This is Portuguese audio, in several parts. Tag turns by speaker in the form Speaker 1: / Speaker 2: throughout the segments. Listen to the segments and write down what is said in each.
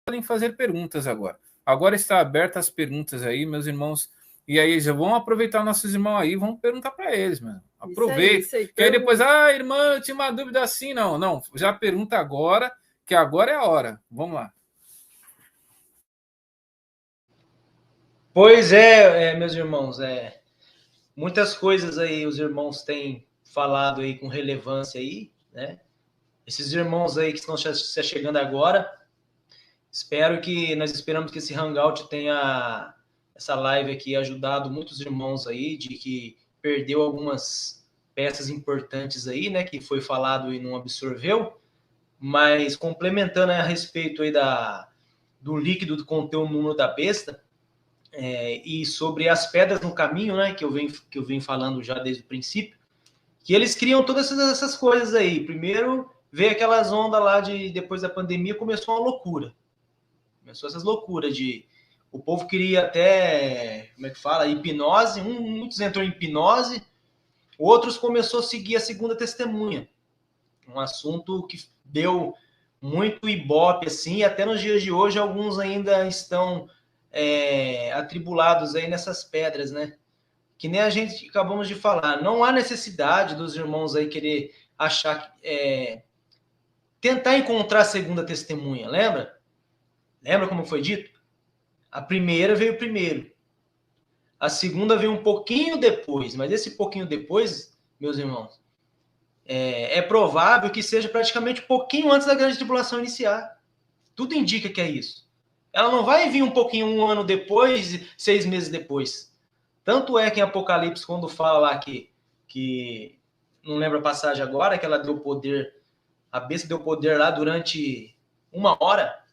Speaker 1: podem fazer perguntas agora. Agora está aberta as perguntas aí, meus irmãos. E aí, já vão aproveitar nossos irmãos aí, vão perguntar para eles, mano. Aproveita.
Speaker 2: Isso aí,
Speaker 1: que aí depois, irmã, eu tinha uma dúvida assim. Não, já pergunta agora, que agora é a hora. Vamos lá.
Speaker 3: Pois é, meus irmãos, muitas coisas aí os irmãos têm falado aí com relevância aí, né? Esses irmãos aí que estão se chegando agora, nós esperamos que esse Hangout tenha, essa live aqui, ajudado muitos irmãos aí, de que perdeu algumas peças importantes aí, né, que foi falado e não absorveu, mas complementando a respeito aí do líquido do contém o número da besta, e sobre as pedras no caminho, né, que eu venho falando já desde o princípio, que eles criam todas essas coisas aí. Primeiro, veio aquelas ondas lá depois da pandemia, começou uma loucura. Começou essas loucuras o povo queria até, como é que fala, hipnose, muitos entrou em hipnose, outros começou a seguir a segunda testemunha. Um assunto que deu muito ibope, assim, e até nos dias de hoje alguns ainda estão atribulados aí nessas pedras, né? Que nem a gente acabamos de falar, não há necessidade dos irmãos aí querer achar, tentar encontrar a segunda testemunha, lembra? Lembra como foi dito? A primeira veio primeiro. A segunda veio um pouquinho depois, mas esse pouquinho depois, meus irmãos, é provável que seja praticamente um pouquinho antes da grande tribulação iniciar. Tudo indica que é isso. Ela não vai vir um pouquinho, um ano depois, 6 meses depois. Tanto é que em Apocalipse, quando fala lá que não lembro a passagem agora, que ela deu poder, a besta deu poder lá durante 1 hora,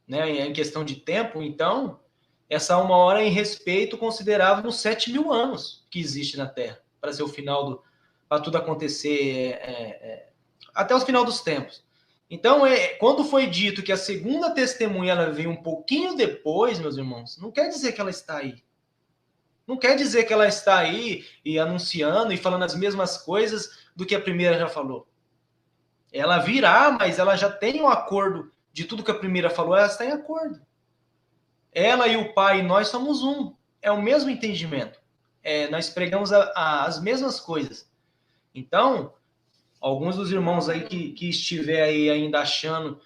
Speaker 3: né, em questão de tempo. Então, essa 1 hora é em respeito considerável nos 7.000 anos que existe na Terra, para ser o final para tudo acontecer até o final dos tempos. Então, quando foi dito que a segunda testemunha ela veio um pouquinho depois, meus irmãos, não quer dizer que ela está aí. Não quer dizer que ela está aí e anunciando e falando as mesmas coisas do que a primeira já falou. Ela virá, mas ela já tem um acordo de tudo que a primeira falou, ela está em acordo. Ela e o Pai e nós somos um. É o mesmo entendimento. Nós pregamos as mesmas coisas. Então, alguns dos irmãos aí que estiver aí ainda achando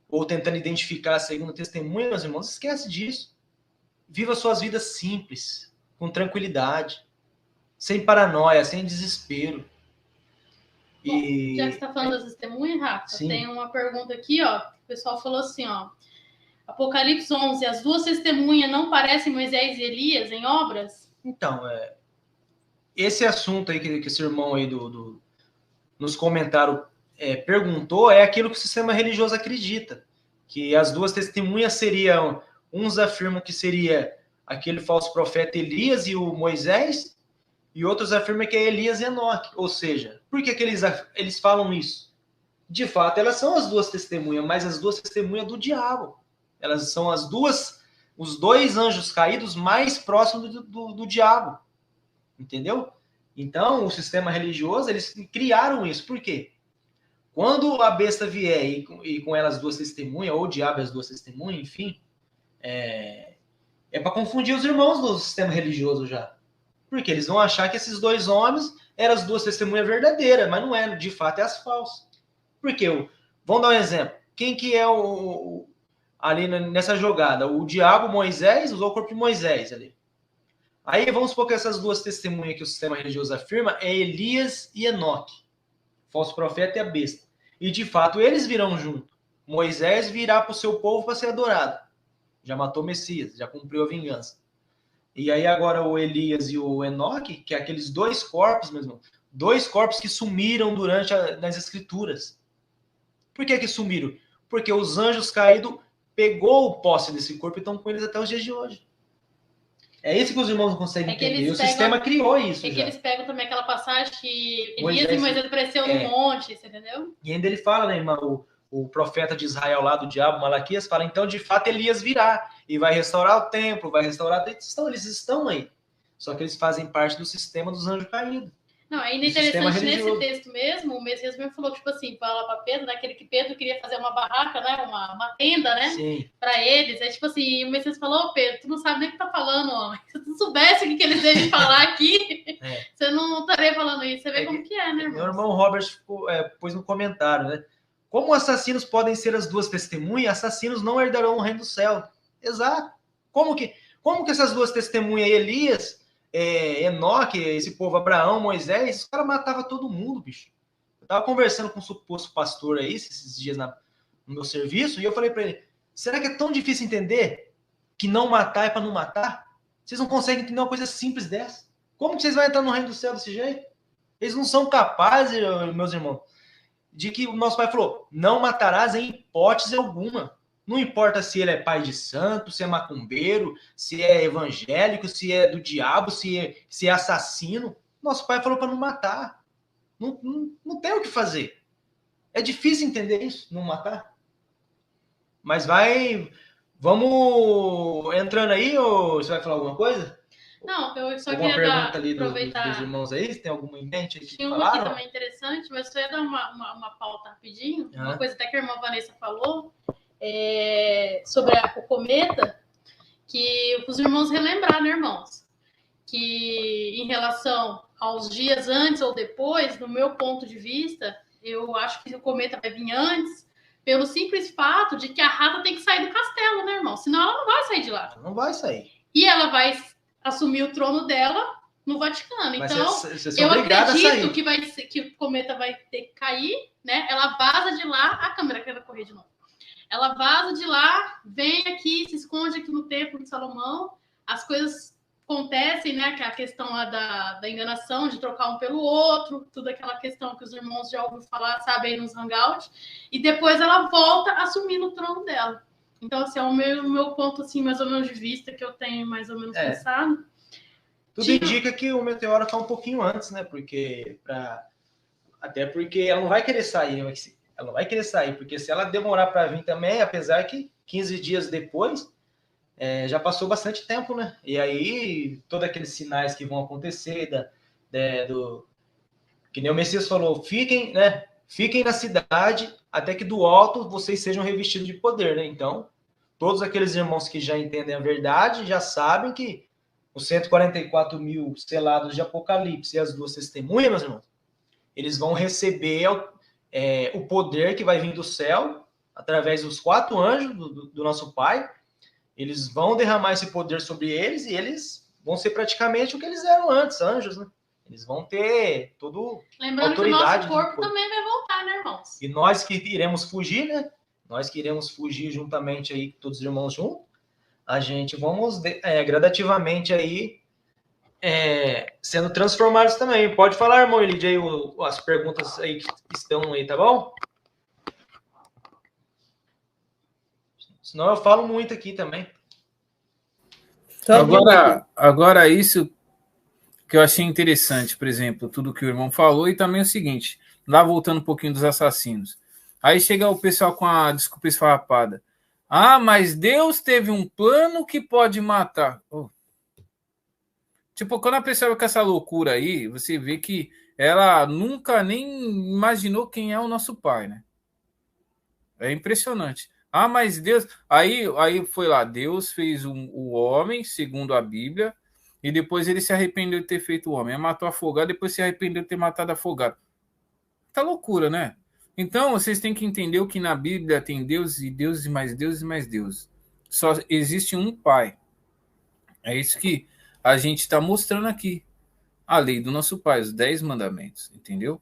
Speaker 3: ou tentando identificar a segunda testemunha, meus irmãos, esquece disso. Viva suas vidas simples, com tranquilidade, sem paranoia, sem desespero.
Speaker 4: Bom, já que você está falando das testemunhas, Rafa, sim, tem uma pergunta aqui, ó. O pessoal falou assim, ó. Apocalipse 11, as duas testemunhas não parecem Moisés e Elias em obras?
Speaker 3: Então, esse assunto aí que esse irmão aí nos comentários perguntou é aquilo que o sistema religioso acredita, que as duas testemunhas seriam, uns afirmam que seria aquele falso profeta Elias e o Moisés, e outros afirmam que é Elias e Enoque. Ou seja, por que eles falam isso? De fato, elas são as duas testemunhas, mas as duas testemunhas do diabo. Elas são os dois anjos caídos mais próximos do diabo. Entendeu? Então, o sistema religioso, eles criaram isso. Por quê? Quando a besta vier e com ela as duas testemunhas, ou o diabo e as duas testemunhas, enfim, é para confundir os irmãos do sistema religioso já. Porque eles vão achar que esses dois homens eram as duas testemunhas verdadeiras, mas não é, de fato é as falsas. Por quê? Vamos dar um exemplo. Quem que é ali nessa jogada? O diabo, Moisés, usou o corpo de Moisés ali. Aí vamos supor que essas duas testemunhas que o sistema religioso afirma é Elias e Enoque, falso profeta e a besta. E de fato eles virão junto. Moisés virá para o seu povo para ser adorado. Já matou o Messias, já cumpriu a vingança. E aí agora o Elias e o Enoque, que é aqueles dois corpos, mesmo, dois corpos que sumiram nas escrituras. Por que sumiram? Porque os anjos caídos pegou o posse desse corpo e estão com eles até os dias de hoje. É isso que os irmãos não conseguem entender. E o sistema criou isso.
Speaker 4: Que eles pegam também aquela passagem que Elias e Moisés apareceu no monte, você entendeu?
Speaker 3: E ainda ele fala, né, irmão, o profeta de Israel lá do diabo, Malaquias, fala, então de fato Elias virá e vai restaurar o templo, vai restaurar... Eles estão aí. Só que eles fazem parte do sistema dos anjos caídos.
Speaker 4: Não, ainda é interessante nesse texto mesmo, o Messias mesmo falou, tipo assim, fala para Pedro, naquele que Pedro queria fazer uma barraca, né? Uma tenda, né? Para eles. É tipo assim, o Messias falou, Pedro, tu não sabe nem o que tá falando, homem. Se tu soubesse o que eles devem falar aqui, você não estaria falando isso. Você vê como que é, né, irmão?
Speaker 3: Meu irmão Robert pôs no comentário, né? Como assassinos podem ser as duas testemunhas, assassinos não herdarão o reino do céu. Exato. Como que essas duas testemunhas, Elias, Enoque, esse povo, Abraão, Moisés, os caras matavam todo mundo, bicho. Eu tava conversando com um suposto pastor aí, esses dias no meu serviço, e eu falei para ele, será que é tão difícil entender que não matar é para não matar? Vocês não conseguem entender uma coisa simples dessa? Como que vocês vão entrar no reino do céu desse jeito? Eles não são capazes, meus irmãos, de que o nosso pai falou, não matarás em hipótese alguma. Não importa se ele é pai de santo, se é macumbeiro, se é evangélico, se é do diabo, se é assassino. Nosso pai falou para não matar. Não tem o que fazer. É difícil entender isso, não matar. Mas vamos entrando aí, ou você vai falar alguma coisa?
Speaker 4: Não, eu só
Speaker 3: alguma
Speaker 4: queria
Speaker 3: pergunta ali
Speaker 4: aproveitar.
Speaker 3: dos irmãos aí? Você tem alguma em mente?
Speaker 4: Tinha uma aqui também interessante, mas só ia dar uma pauta rapidinho. Uma coisa até que a irmã Vanessa falou sobre o cometa, que os irmãos relembraram, né, irmãos? Que em relação aos dias antes ou depois, no meu ponto de vista, eu acho que o cometa vai vir antes, pelo simples fato de que a rata tem que sair do castelo, né, irmão? Senão ela não vai sair de lá.
Speaker 3: Não vai sair.
Speaker 4: E ela vai assumir o trono dela no Vaticano. Mas então, eu acredito que o cometa vai ter que cair, né? Ela vaza de lá, a câmera quer correr de novo. Ela vaza de lá, vem aqui, se esconde aqui no templo de Salomão, as coisas acontecem, né? Que é a questão lá da enganação, de trocar um pelo outro, tudo aquela questão que os irmãos já ouviram falar, sabem, aí nos hangouts, e depois ela volta assumindo o trono dela. Então, assim, é o meu ponto, assim, mais ou menos de vista, que eu tenho mais ou menos pensado.
Speaker 3: Tudo indica que o meteoro está um pouquinho antes, né? Até porque ela não vai querer sair, ela não vai querer sair, porque se ela demorar para vir também, apesar que 15 dias depois, já passou bastante tempo, né? E aí, todos aqueles sinais que vão acontecer, que nem o Messias falou, fiquem na cidade até que do alto vocês sejam revestidos de poder, né? Então, todos aqueles irmãos que já entendem a verdade já sabem que os 144 mil selados de Apocalipse e as duas testemunhas, meus irmãos, eles vão receber o poder que vai vir do céu através dos 4 anjos do nosso Pai. Eles vão derramar esse poder sobre eles e eles vão ser praticamente o que eles eram antes, anjos, né? Eles vão ter toda
Speaker 4: lembrando
Speaker 3: autoridade.
Speaker 4: Que o nosso corpo também vai voltar, né, irmãos?
Speaker 3: E nós que iremos fugir, né? Nós que iremos fugir juntamente aí, todos os irmãos juntos, a gente vamos gradativamente aí sendo transformados também. Pode falar, irmão Elidio, aí as perguntas aí que estão aí, tá bom? Senão eu falo muito aqui também.
Speaker 1: Agora isso que eu achei interessante, por exemplo, tudo que o irmão falou, e também o seguinte, lá voltando um pouquinho dos assassinos. Aí chega o pessoal com a desculpa esfarrapada. Ah, mas Deus teve um plano que pode matar. Tipo, quando a pessoa com essa loucura aí, você vê que ela nunca nem imaginou quem é o nosso Pai, né? É impressionante. Ah, mas Deus... Aí foi lá, Deus fez o homem, segundo a Bíblia, e depois ele se arrependeu de ter feito o homem. Ele matou afogado, depois se arrependeu de ter matado afogado. Tá loucura, né? Então, vocês têm que entender o que na Bíblia tem Deus e Deus e mais Deus e mais Deus. Só existe um Pai. É isso que a gente está mostrando aqui. A lei do nosso Pai, os 10 mandamentos, entendeu?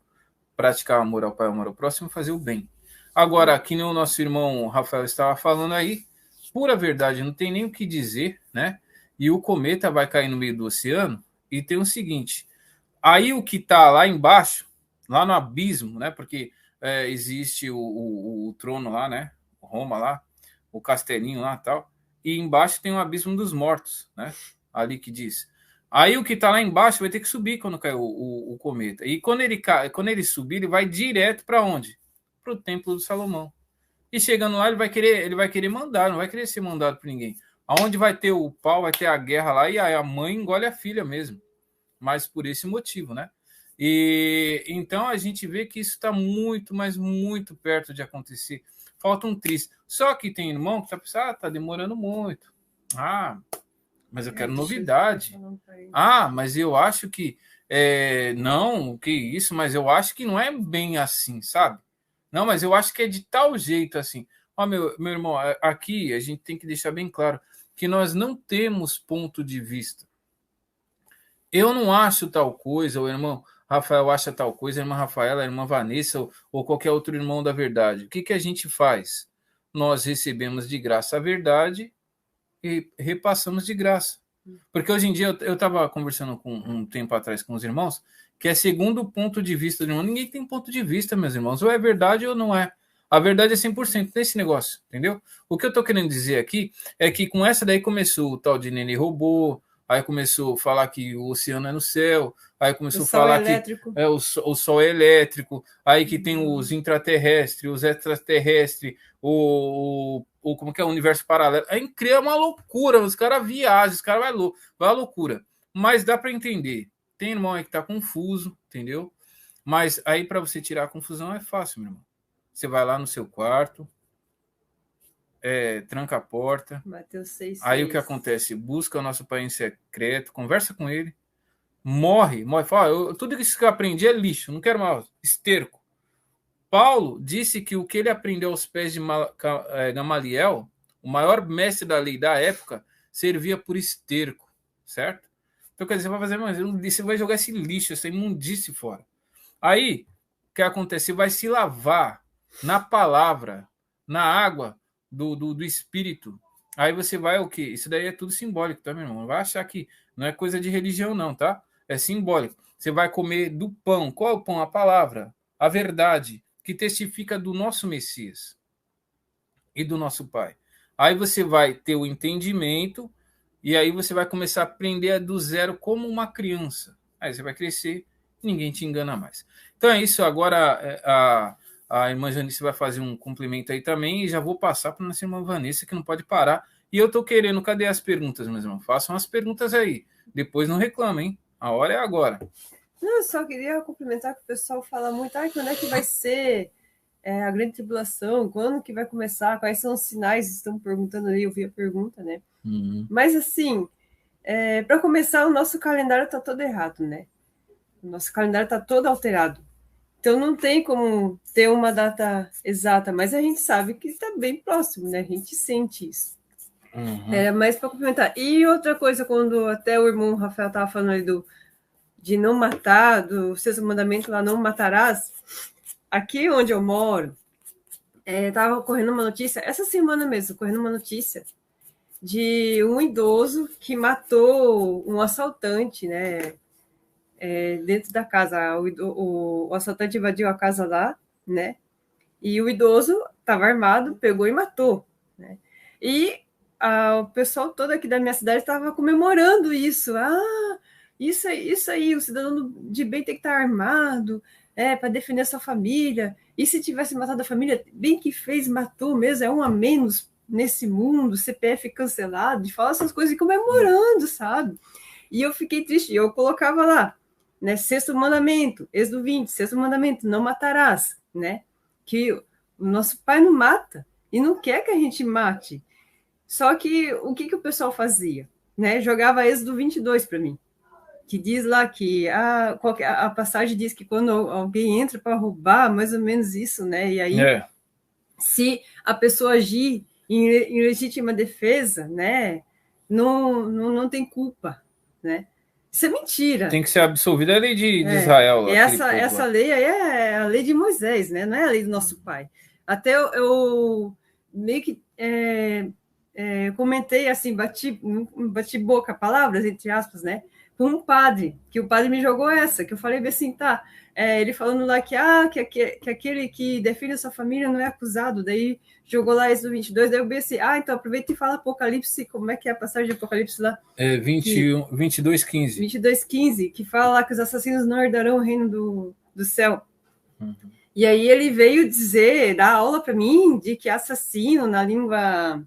Speaker 1: Praticar amor ao Pai, amor ao próximo, fazer o bem. Agora, aqui o nosso irmão Rafael estava falando aí, pura verdade, não tem nem o que dizer, né? E o cometa vai cair no meio do oceano, e tem o seguinte, aí o que está lá embaixo, lá no abismo, né? Porque existe o trono lá, né? Roma lá, o castelinho lá e tal, e embaixo tem o abismo dos mortos, né? Ali que diz. Aí o que está lá embaixo vai ter que subir quando cair o cometa. E quando ele subir, ele vai direto para onde? Para o templo do Salomão. E chegando lá, ele vai querer mandar, não vai querer ser mandado por ninguém. Aonde vai ter o pau, vai ter a guerra lá, e a mãe engole a filha mesmo. Mas por esse motivo, né? E então a gente vê que isso está muito, mas muito perto de acontecer. Falta um triz. Só que tem irmão que está pensando, tá demorando muito. Mas eu quero novidade. Mas eu acho que não, que isso, mas eu acho que não é bem assim, sabe? Não, mas eu acho que é de tal jeito assim. Meu irmão, aqui a gente tem que deixar bem claro que nós não temos ponto de vista. Eu não acho tal coisa, o irmão Rafael acha tal coisa, a irmã Rafaela, a irmã Vanessa ou qualquer outro irmão da verdade. O que a gente faz? Nós recebemos de graça a verdade e repassamos de graça. Porque hoje em dia eu estava conversando com um tempo atrás com os irmãos, que é segundo o ponto de vista do irmão. Ninguém tem ponto de vista, meus irmãos. Ou é verdade ou não é. A verdade é 100% nesse negócio, entendeu? O que eu estou querendo dizer aqui é que com essa daí começou o tal de Nenê Robô, aí começou a falar que o oceano é no céu, aí começou a falar que o sol é elétrico, aí que tem os intraterrestres, os extraterrestres, como que é o universo paralelo. É incrível, é uma loucura, os caras viajam, os caras vai à loucura. Mas dá para entender. Tem irmão aí que tá confuso, entendeu? Mas aí para você tirar a confusão é fácil, meu irmão. Você vai lá no seu quarto, tranca a porta.
Speaker 2: Mateus 6,
Speaker 1: aí o que acontece? Busca o nosso Pai em secreto, conversa com ele, morre, fala, tudo isso que eu aprendi é lixo, não quero mais, esterco. Paulo disse que o que ele aprendeu aos pés de Gamaliel, o maior mestre da lei da época, servia por esterco, certo? Então, quer dizer, você vai jogar esse lixo, essa imundície fora. Aí, o que acontece? Você vai se lavar na palavra, na água do Espírito. Aí você vai o quê? Isso daí é tudo simbólico, tá, meu irmão? Não vai achar que não é coisa de religião, não, tá? É simbólico. Você vai comer do pão. Qual é o pão? A palavra, a verdade, que testifica do nosso Messias e do nosso Pai. Aí você vai ter o entendimento e aí você vai começar a aprender do zero como uma criança. Aí você vai crescer e ninguém te engana mais. Então é isso. Agora a irmã Janice vai fazer um complemento aí também e já vou passar para a nossa irmã Vanessa, que não pode parar. E eu tô querendo, cadê as perguntas, meus irmãos? Façam as perguntas aí. Depois não reclamem, hein? A hora é agora.
Speaker 2: Não, eu só queria complementar que o pessoal fala muito, quando é que vai ser a grande tribulação? Quando que vai começar? Quais são os sinais? Estão perguntando aí, eu vi a pergunta, né? Mas assim, para começar, o nosso calendário está todo errado, né? O nosso calendário está todo alterado. Então não tem como ter uma data exata, mas a gente sabe que está bem próximo, né? A gente sente isso. Mas para complementar. E outra coisa, quando até o irmão Rafael estava falando aí de não matar, do sexto mandamento lá, não matarás, aqui onde eu moro, estava correndo uma notícia, essa semana mesmo, correndo uma notícia de um idoso que matou um assaltante, né? Dentro da casa. O assaltante invadiu a casa lá, né? E o idoso estava armado, pegou e matou, né? E o pessoal todo aqui da minha cidade estava comemorando isso. Isso aí, o cidadão de bem tem que estar armado, para defender a sua família. E se tivesse matado a família, bem que fez, matou mesmo, é um a menos nesse mundo, CPF cancelado, de falar essas coisas e comemorando, sabe? E eu fiquei triste, eu colocava lá, né, sexto mandamento, Êxodo 20, sexto mandamento, não matarás, né? Que o nosso pai não mata e não quer que a gente mate. Só que o que o pessoal fazia? Né? Jogava Êxodo 22 para mim, que diz lá que a passagem diz que quando alguém entra para roubar, mais ou menos isso, né? E aí, se a pessoa agir em legítima defesa, né, não tem culpa, né? Isso é mentira.
Speaker 1: Tem que ser absolvida a lei de Israel.
Speaker 2: Essa lei aí é a lei de Moisés, né? Não é a lei do nosso pai. Até eu meio que comentei assim, bati boca, palavras, entre aspas, né? Com um padre, que o padre me jogou essa, que eu falei assim, tá, ele falando lá que aquele que defende a sua família não é acusado, daí jogou lá Êxodo 22, daí eu pensei, então aproveita e fala Apocalipse, como é que é a passagem de Apocalipse lá?
Speaker 1: 22:15.
Speaker 2: 22:15, que fala lá que os assassinos não herdarão o reino do céu. E aí ele veio dar aula para mim de que assassino na língua...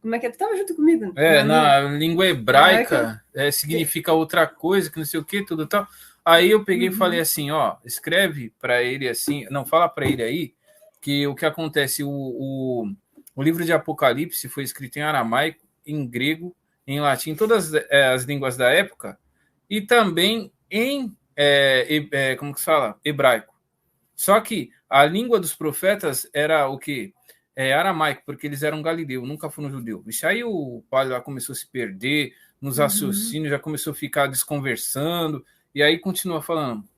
Speaker 2: Como é que é? Tu estava junto comigo?
Speaker 1: Na língua hebraica significa outra coisa, que não sei o que, tudo tal. Aí eu peguei e falei assim, ó, escreve para ele assim, não, fala para ele aí que o que acontece, o livro de Apocalipse foi escrito em aramaico, em grego, em latim, todas as línguas da época, e também em, como que se fala? Hebraico. Só que a língua dos profetas era o quê? Aramaico, porque eles eram galileus, nunca foram judeu. Isso aí o padre lá começou a se perder nos raciocínios, já começou a ficar desconversando, e aí continua falando.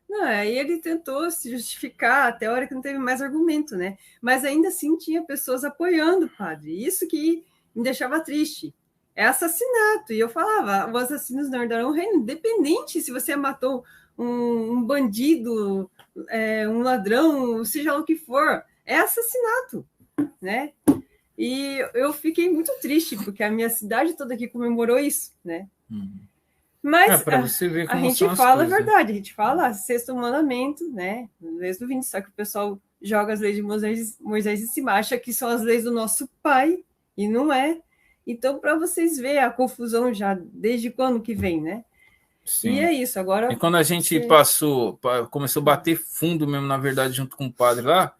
Speaker 2: Não, aí ele tentou se justificar até a hora que não teve mais argumento, né? Mas ainda assim tinha pessoas apoiando o padre. Isso que me deixava triste. É assassinato. E eu falava, os assassinos não herdarão o reino, independente se você matou um bandido, um ladrão, seja lá o que for. É assassinato, né? E eu fiquei muito triste, porque a minha cidade toda aqui comemorou isso, né? Mas
Speaker 1: você ver como
Speaker 2: a gente fala a verdade, a gente fala sexto mandamento, né? Leis do 20, só que o pessoal joga as leis de Moisés em cima, acha que são as leis do nosso pai, e não é. Então, para vocês verem a confusão já, desde quando que vem, né? Sim. E é isso, agora...
Speaker 1: E quando a gente começou a bater fundo mesmo, na verdade, junto com o padre lá,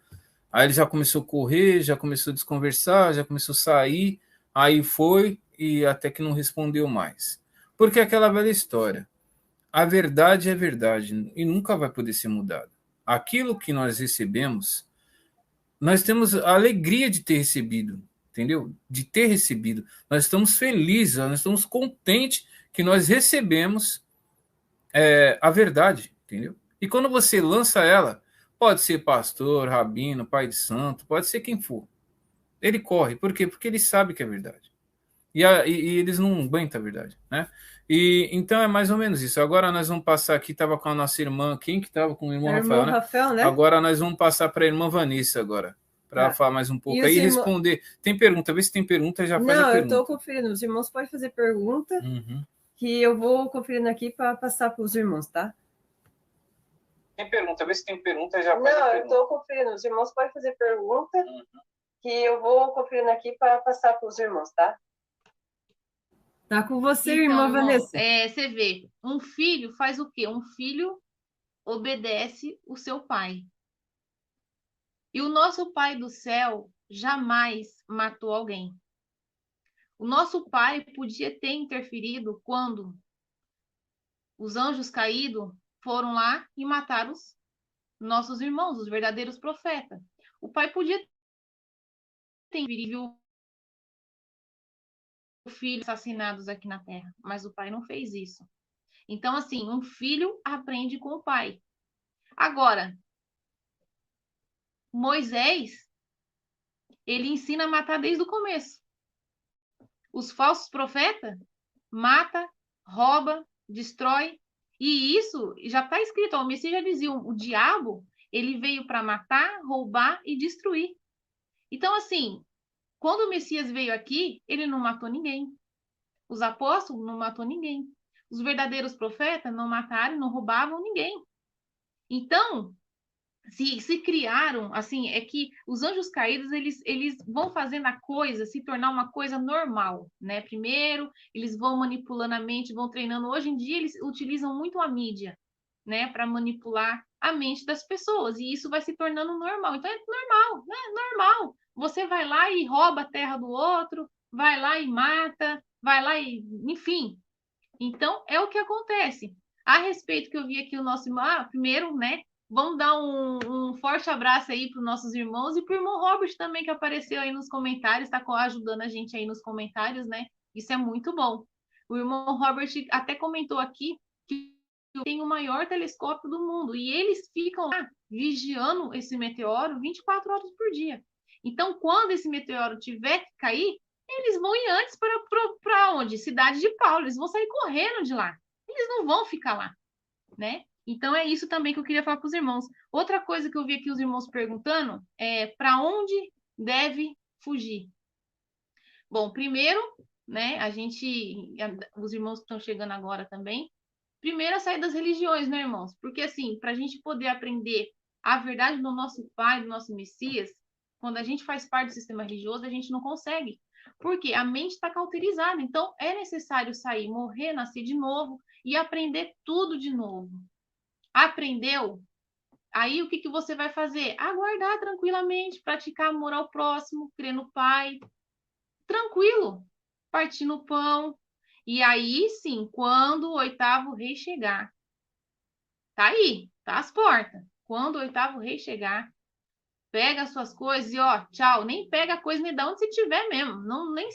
Speaker 1: aí ele já começou a correr, já começou a desconversar, já começou a sair, aí foi, e até que não respondeu mais. Porque é aquela velha história, a verdade é verdade, e nunca vai poder ser mudada. Aquilo que nós recebemos, nós temos a alegria de ter recebido, entendeu? De ter recebido. Nós estamos felizes, nós estamos contentes que nós recebemos a verdade, entendeu? E quando você lança ela, pode ser pastor, rabino, pai de santo, pode ser quem for. Ele corre. Por quê? Porque ele sabe que é verdade. E eles não aguentam a verdade, né? E então é mais ou menos isso. Agora nós vamos passar aqui, estava com a nossa irmã, quem que estava com o irmão Rafael, né?
Speaker 2: Rafael, né?
Speaker 1: Agora nós vamos passar para a irmã Vanessa agora, para falar mais um pouco aí e responder. Tem pergunta, vê se tem pergunta, já faz a pergunta.
Speaker 2: Não, eu estou conferindo, os irmãos podem fazer pergunta, que eu vou conferindo aqui para passar para os irmãos, tá?
Speaker 1: Tem pergunta, vê se tem pergunta, já faz a pergunta.
Speaker 2: Não, eu estou conferindo, os irmãos podem fazer pergunta, que eu vou conferindo aqui para passar para os irmãos, tá? Tá com você, então, irmã Vanessa.
Speaker 4: Você vê, um filho faz o quê? Um filho obedece o seu pai. E o nosso Pai do céu jamais matou alguém. O nosso pai podia ter interferido quando os anjos caídos foram lá e mataram os nossos irmãos, os verdadeiros profetas. O pai podia ter interferido filhos assassinados aqui na terra, mas o pai não fez isso. Então, assim, um filho aprende com o pai. Agora, Moisés, ele ensina a matar desde o começo. Os falsos profetas mata, rouba, destrói. E isso já está escrito, ó, o Messias já dizia, o diabo, ele veio para matar, roubar e destruir. Então, assim, quando o Messias veio aqui, ele não matou ninguém. Os apóstolos não matou ninguém. Os verdadeiros profetas não mataram, não roubavam ninguém. Então, se criaram, assim, é que os anjos caídos, eles vão fazendo a coisa se tornar uma coisa normal, né? Primeiro, eles vão manipulando a mente, vão treinando. Hoje em dia, eles utilizam muito a mídia, né? Para manipular a mente das pessoas. E isso vai se tornando normal. Então, é normal, né? Normal. Você vai lá e rouba a terra do outro, vai lá e mata, vai lá e... Enfim. Então, é o que acontece. A respeito que eu vi aqui o nosso irmão... primeiro, né? Vamos dar um forte abraço aí para os nossos irmãos e para o irmão Robert também, que apareceu aí nos comentários, está ajudando a gente aí nos comentários, né? Isso é muito bom. O irmão Robert até comentou aqui que tem o maior telescópio do mundo e eles ficam lá vigiando esse meteoro 24 horas por dia. Então, quando esse meteoro tiver que cair, eles vão ir antes para onde? Cidade de Paulo. Eles vão sair correndo de lá. Eles não vão ficar lá, né? Então, é isso também que eu queria falar para os irmãos. Outra coisa que eu vi aqui os irmãos perguntando é para onde deve fugir? Bom, primeiro, né, os irmãos que estão chegando agora também, primeiro a sair das religiões, né, irmãos? Porque, assim, para a gente poder aprender a verdade do nosso Pai, do nosso Messias, quando a gente faz parte do sistema religioso, a gente não consegue. Porque a mente está cauterizada. Então, é necessário sair, morrer, nascer de novo e aprender tudo de novo.
Speaker 5: Aprendeu? Aí o que você vai fazer? Aguardar tranquilamente, praticar amor ao próximo, crer no Pai, tranquilo, partir no pão. E aí sim, quando o 8º rei chegar, tá aí, tá às portas. Quando o 8º rei chegar, pega as suas coisas e ó, tchau, nem pega a coisa nem dá onde você tiver mesmo, não nem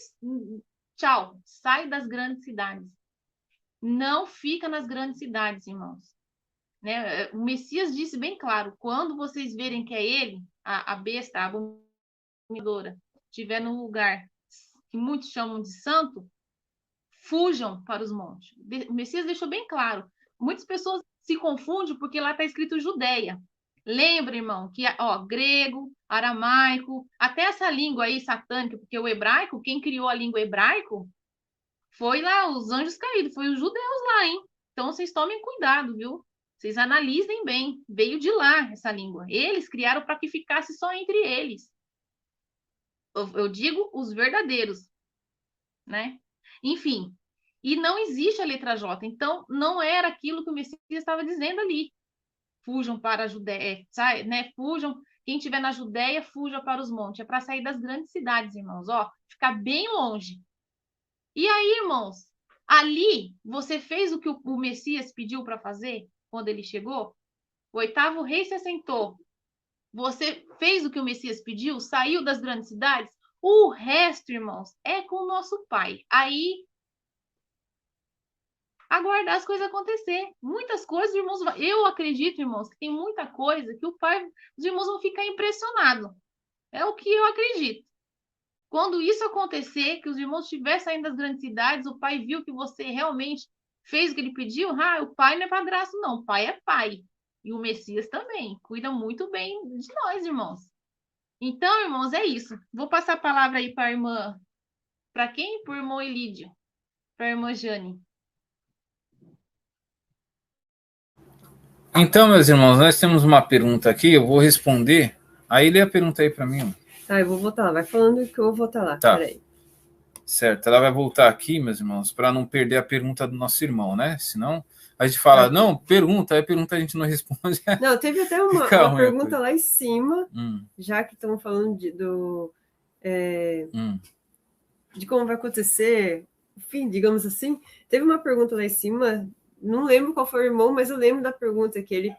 Speaker 5: tchau, sai das grandes cidades. Não fica nas grandes cidades, irmãos. Né? O Messias disse bem claro, quando vocês verem que é ele, a besta, a abominadora, estiver num lugar que muitos chamam de santo, fujam para os montes. O Messias deixou bem claro. Muitas pessoas se confundem porque lá está escrito Judeia. Lembra, irmão, que grego, aramaico, até essa língua aí satânica, porque o hebraico, quem criou a língua hebraico foi lá os anjos caídos, foi os judeus lá, hein? Então vocês tomem cuidado, viu? Vocês analisem bem. Veio de lá essa língua. Eles criaram para que ficasse só entre eles. Eu digo os verdadeiros, né? Enfim, e não existe a letra J. Então, não era aquilo que o Messias estava dizendo ali. Fujam para a Judéia, né? Fujam. Quem estiver na Judéia, fuja para os montes. É para sair das grandes cidades, irmãos. Ficar bem longe. E aí, irmãos, ali você fez o que o Messias pediu para fazer quando ele chegou? O 8º rei se assentou. Você fez o que o Messias pediu? Saiu das grandes cidades? O resto, irmãos, é com o nosso Pai. Aí, aguardar as coisas acontecer. Muitas coisas, irmãos, eu acredito, irmãos, que tem muita coisa que os irmãos vão ficar impressionados. É o que eu acredito. Quando isso acontecer, que os irmãos estiverem saindo das grandes cidades, o Pai viu que você realmente fez o que ele pediu, o Pai não é padrasto, não. O Pai é Pai. E o Messias também. Cuida muito bem de nós, irmãos. Então, irmãos, é isso. Vou passar a palavra aí para a irmã. Para quem? Para o irmão Elídio. Para a irmã Jane.
Speaker 1: Então, meus irmãos, nós temos uma pergunta aqui, eu vou responder. Aí lê a pergunta aí para mim.
Speaker 2: Tá, eu vou voltar lá. Vai falando que eu vou voltar lá.
Speaker 1: Tá.
Speaker 2: Peraí.
Speaker 1: Certo, ela vai voltar aqui, meus irmãos, para não perder a pergunta do nosso irmão, né? Senão a gente fala, não, pergunta, a gente não responde.
Speaker 2: Não, teve até uma pergunta lá em cima, já que estamos falando de como vai acontecer, enfim, digamos assim. Teve uma pergunta lá em cima, não lembro qual foi o irmão, mas eu lembro da pergunta que ele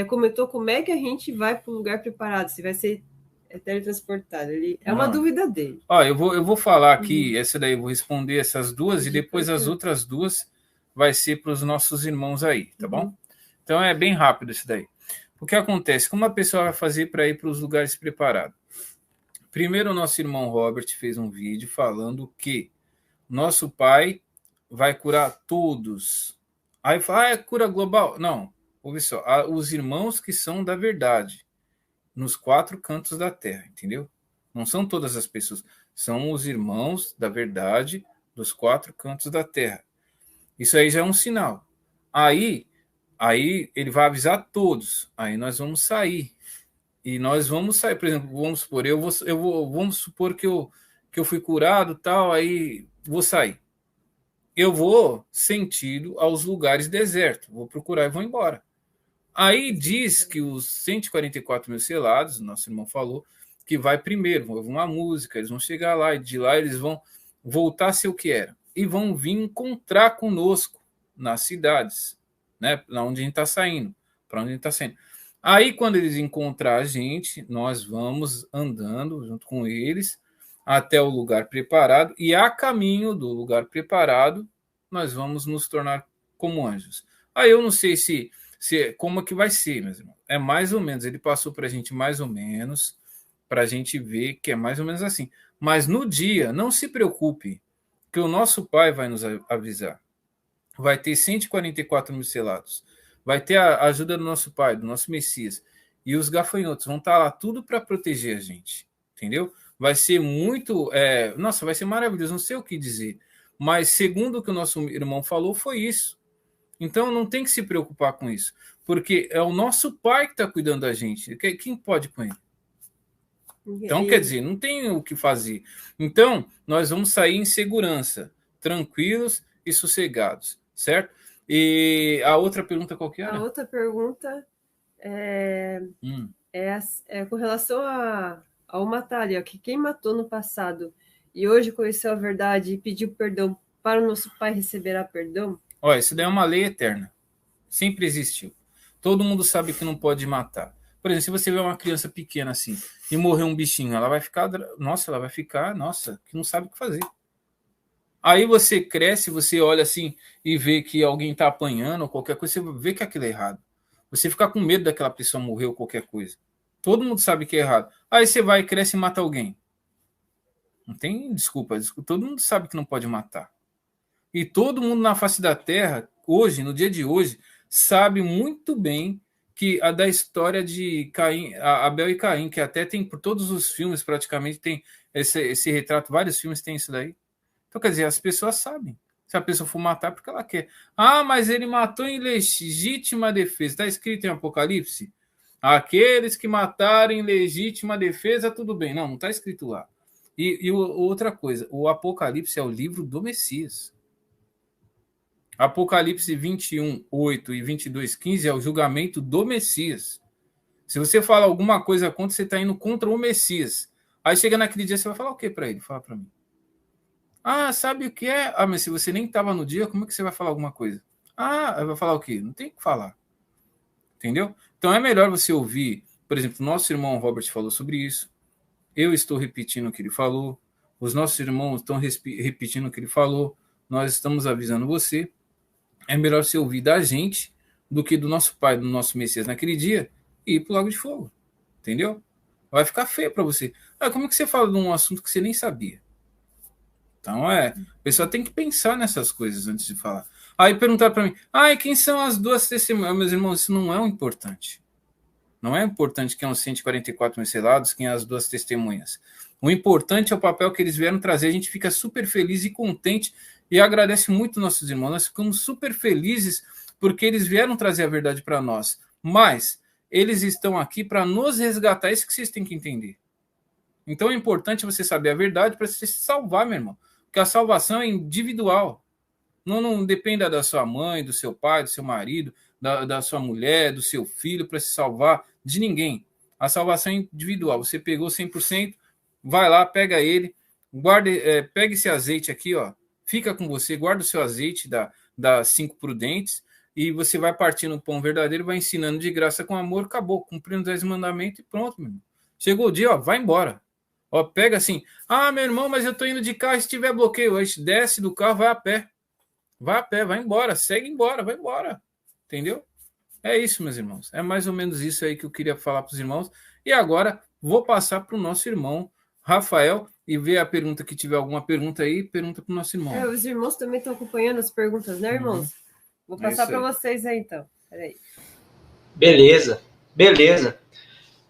Speaker 2: comentou como é que a gente vai para o lugar preparado, se vai ser teletransportado. É uma dúvida dele.
Speaker 1: Eu vou falar aqui, essa daí eu vou responder essas duas, e depois as outras duas vai ser para os nossos irmãos aí, tá bom? Então é bem rápido isso daí. O que acontece? Como a pessoa vai fazer para ir para os lugares preparados? Primeiro, o nosso irmão Robert fez um vídeo falando que nosso Pai vai curar todos. Aí fala, é cura global? Não, ouve só, os irmãos que são da verdade, nos 4 cantos da terra, entendeu? Não são todas as pessoas, são os irmãos da verdade dos 4 cantos da terra. Isso aí já é um sinal. Aí ele vai avisar todos. Aí nós vamos sair. E nós vamos sair, por exemplo, vamos supor, vamos supor que eu fui curado, tal, aí vou sair. Eu vou sentido aos lugares desertos, vou procurar e vou embora. Aí diz que os 144 mil selados, nosso irmão falou, que vai primeiro, vão ouvir uma música, eles vão chegar lá, e de lá eles vão voltar a ser o que era. E vão vir encontrar conosco nas cidades, né? Lá onde a gente está saindo, para onde a gente está saindo. Aí, quando eles encontrar a gente, nós vamos andando junto com eles até o lugar preparado, e a caminho do lugar preparado, nós vamos nos tornar como anjos. Aí eu não sei como é que vai ser, meus irmãos. É mais ou menos, ele passou para a gente mais ou menos, para a gente ver que é mais ou menos assim. Mas no dia, não se preocupe, que o nosso Pai vai nos avisar. Vai ter 144 mil selados. Vai ter a ajuda do nosso Pai, do nosso Messias. E os gafanhotos vão estar lá tudo para proteger a gente. Entendeu? Vai ser muito... nossa, vai ser maravilhoso, não sei o que dizer. Mas segundo o que o nosso irmão falou, foi isso. Então não tem que se preocupar com isso. Porque é o nosso Pai que está cuidando da gente. Quem pode com ele? Então, quer dizer, não tem o que fazer. Então, nós vamos sair em segurança, tranquilos e sossegados, certo? E a outra pergunta qual que era?
Speaker 2: A outra pergunta é com relação ao matar ali, ó, que quem matou no passado e hoje conheceu a verdade e pediu perdão para o nosso Pai receberá perdão?
Speaker 1: Olha, isso daí é uma lei eterna. Sempre existiu. Todo mundo sabe que não pode matar. Por exemplo, se você vê uma criança pequena assim e morrer um bichinho, ela vai ficar, que não sabe o que fazer. Aí você cresce, você olha assim e vê que alguém está apanhando ou qualquer coisa, você vê que aquilo é errado. Você fica com medo daquela pessoa morrer ou qualquer coisa. Todo mundo sabe que é errado. Aí você vai, cresce e mata alguém. Não tem desculpa. Todo mundo sabe que não pode matar. E todo mundo na face da Terra, hoje, no dia de hoje, sabe muito bem que a da história de Caim, Abel e Caim, que até tem por todos os filmes, praticamente, tem esse retrato, vários filmes tem isso daí. Então, quer dizer, as pessoas sabem. Se a pessoa for matar, é porque ela quer. Ah, mas ele matou em legítima defesa. Está escrito em Apocalipse? Aqueles que mataram em legítima defesa, tudo bem. Não está escrito lá. E outra coisa, o Apocalipse é o livro do Messias. Apocalipse 21, 8 e 22, 15 é o julgamento do Messias. Se você fala alguma coisa contra, você está indo contra o Messias. Aí chega naquele dia, você vai falar o que para ele? Fala para mim. Ah, sabe o que é? Ah, mas se você nem estava no dia, como é que você vai falar alguma coisa? Ah, vai falar o quê? Não tem o que falar. Entendeu? Então é melhor você ouvir, por exemplo, nosso irmão Robert falou sobre isso. Eu estou repetindo o que ele falou. Os nossos irmãos estão repetindo o que ele falou. Nós estamos avisando você. É melhor você ouvir da gente do que do nosso pai, do nosso Messias naquele dia e ir pro lago de fogo. Entendeu? Vai ficar feio para você. Ah, como é que você fala de um assunto que você nem sabia? Então a pessoa tem que pensar nessas coisas antes de falar. Aí perguntar para mim, e quem são as duas testemunhas? Meus irmãos, isso não é o importante. Não é importante quem são os 144 mil selados, quem são as duas testemunhas. O importante é o papel que eles vieram trazer. A gente fica super feliz e contente e agradece muito nossos irmãos. Nós ficamos super felizes porque eles vieram trazer a verdade para nós. Mas eles estão aqui para nos resgatar. Isso que vocês têm que entender. Então é importante você saber a verdade para você se salvar, meu irmão. Porque a salvação é individual. Não dependa da sua mãe, do seu pai, do seu marido, da sua mulher, do seu filho para se salvar de ninguém. A salvação é individual. Você pegou 100%, vai lá, pega ele, pega esse azeite aqui, ó, fica com você, guarda o seu azeite das 5 prudentes e você vai partindo o pão verdadeiro, vai ensinando de graça com amor, acabou, cumprindo os 10 mandamentos e pronto, meu irmão. Chegou o dia, ó, vai embora. Ó, pega assim, meu irmão, mas eu tô indo de carro, se tiver bloqueio, aí desce do carro, vai a pé. Vai a pé, vai embora, segue embora, vai embora. Entendeu? É isso, meus irmãos. É mais ou menos isso aí que eu queria falar para os irmãos. E agora vou passar para o nosso irmão Rafael e ver a pergunta que tiver alguma pergunta aí, pergunta para o nosso irmão.
Speaker 2: Os irmãos também estão acompanhando as perguntas, né, irmãos? Vou passar para vocês aí, então. Peraí.
Speaker 3: Beleza.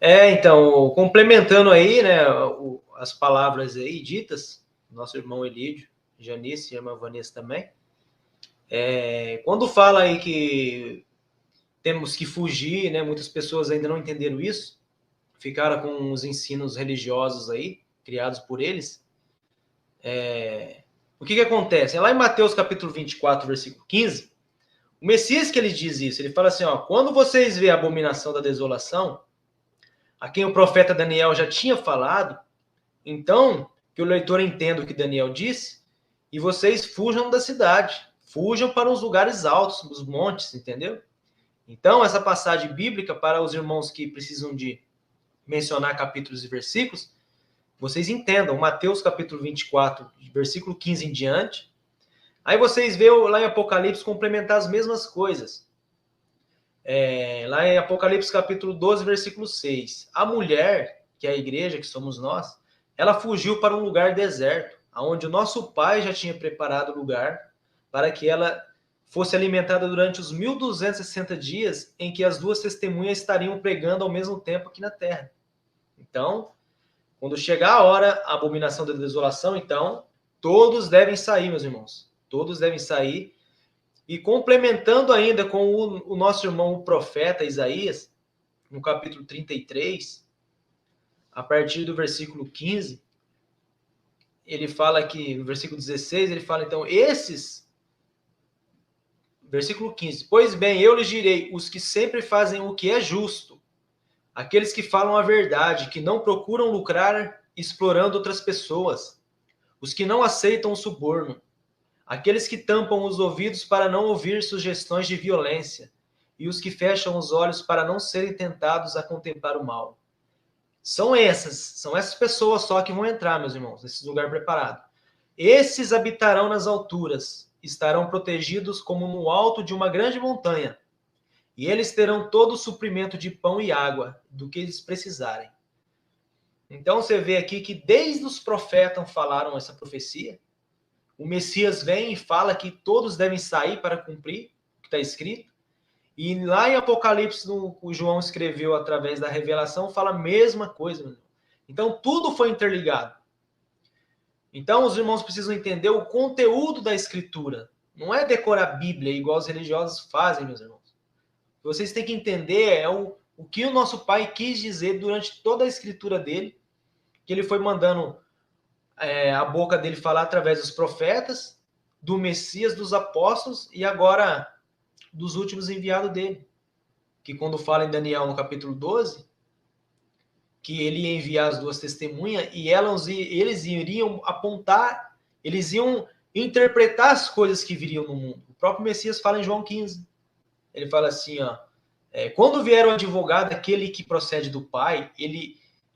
Speaker 3: Então, complementando aí, né, as palavras aí ditas, nosso irmão Elídio, Janice e a irmã Vanessa também. Quando fala aí que temos que fugir, né? Muitas pessoas ainda não entenderam isso, ficaram com os ensinos religiosos aí, criados por eles. O que acontece? Lá em Mateus capítulo 24, versículo 15, o Messias que ele diz isso, ele fala assim, ó, quando vocês vêem a abominação da desolação, a quem o profeta Daniel já tinha falado, então que o leitor entenda o que Daniel disse, e vocês fujam da cidade. Fujam para os lugares altos, os montes, entendeu? Então, essa passagem bíblica, para os irmãos que precisam de mencionar capítulos e versículos, vocês entendam, Mateus capítulo 24, versículo 15 em diante. Aí vocês veem lá em Apocalipse complementar as mesmas coisas. Lá em Apocalipse capítulo 12, versículo 6. A mulher, que é a igreja, que somos nós, ela fugiu para um lugar deserto, onde o nosso Pai já tinha preparado o lugar para que ela fosse alimentada durante os 1.260 dias em que as duas testemunhas estariam pregando ao mesmo tempo aqui na terra. Então, quando chegar a hora, a abominação da desolação, então, todos devem sair, meus irmãos. Todos devem sair. E complementando ainda com o nosso irmão, o profeta Isaías, no capítulo 33, a partir do versículo 15, ele fala que, no versículo 16, ele fala, então, esses versículo 15. Pois bem, eu lhes direi, os que sempre fazem o que é justo, aqueles que falam a verdade, que não procuram lucrar explorando outras pessoas, os que não aceitam o suborno, aqueles que tampam os ouvidos para não ouvir sugestões de violência, e os que fecham os olhos para não serem tentados a contemplar o mal. São essas pessoas só que vão entrar, meus irmãos, nesse lugar preparado. Esses habitarão nas alturas, estarão protegidos como no alto de uma grande montanha, e eles terão todo o suprimento de pão e água do que eles precisarem. Então você vê aqui que desde os profetas falaram essa profecia. O Messias vem e fala que todos devem sair para cumprir o que está escrito. E lá em Apocalipse, o João escreveu através da revelação, fala a mesma coisa. Então tudo foi interligado. Então os irmãos precisam entender o conteúdo da Escritura. Não é decorar a Bíblia igual os religiosos fazem, meus irmãos. Vocês têm que entender o que o nosso Pai quis dizer durante toda a Escritura dele, que ele foi mandando a boca dele falar através dos profetas, do Messias, dos apóstolos e agora dos últimos enviados dele. Que quando fala em Daniel no capítulo 12, que ele ia enviar as duas testemunhas e eles iriam apontar, eles iam interpretar as coisas que viriam no mundo. O próprio Messias fala em João 15. Ele fala assim, quando vier o advogado, aquele que procede do Pai,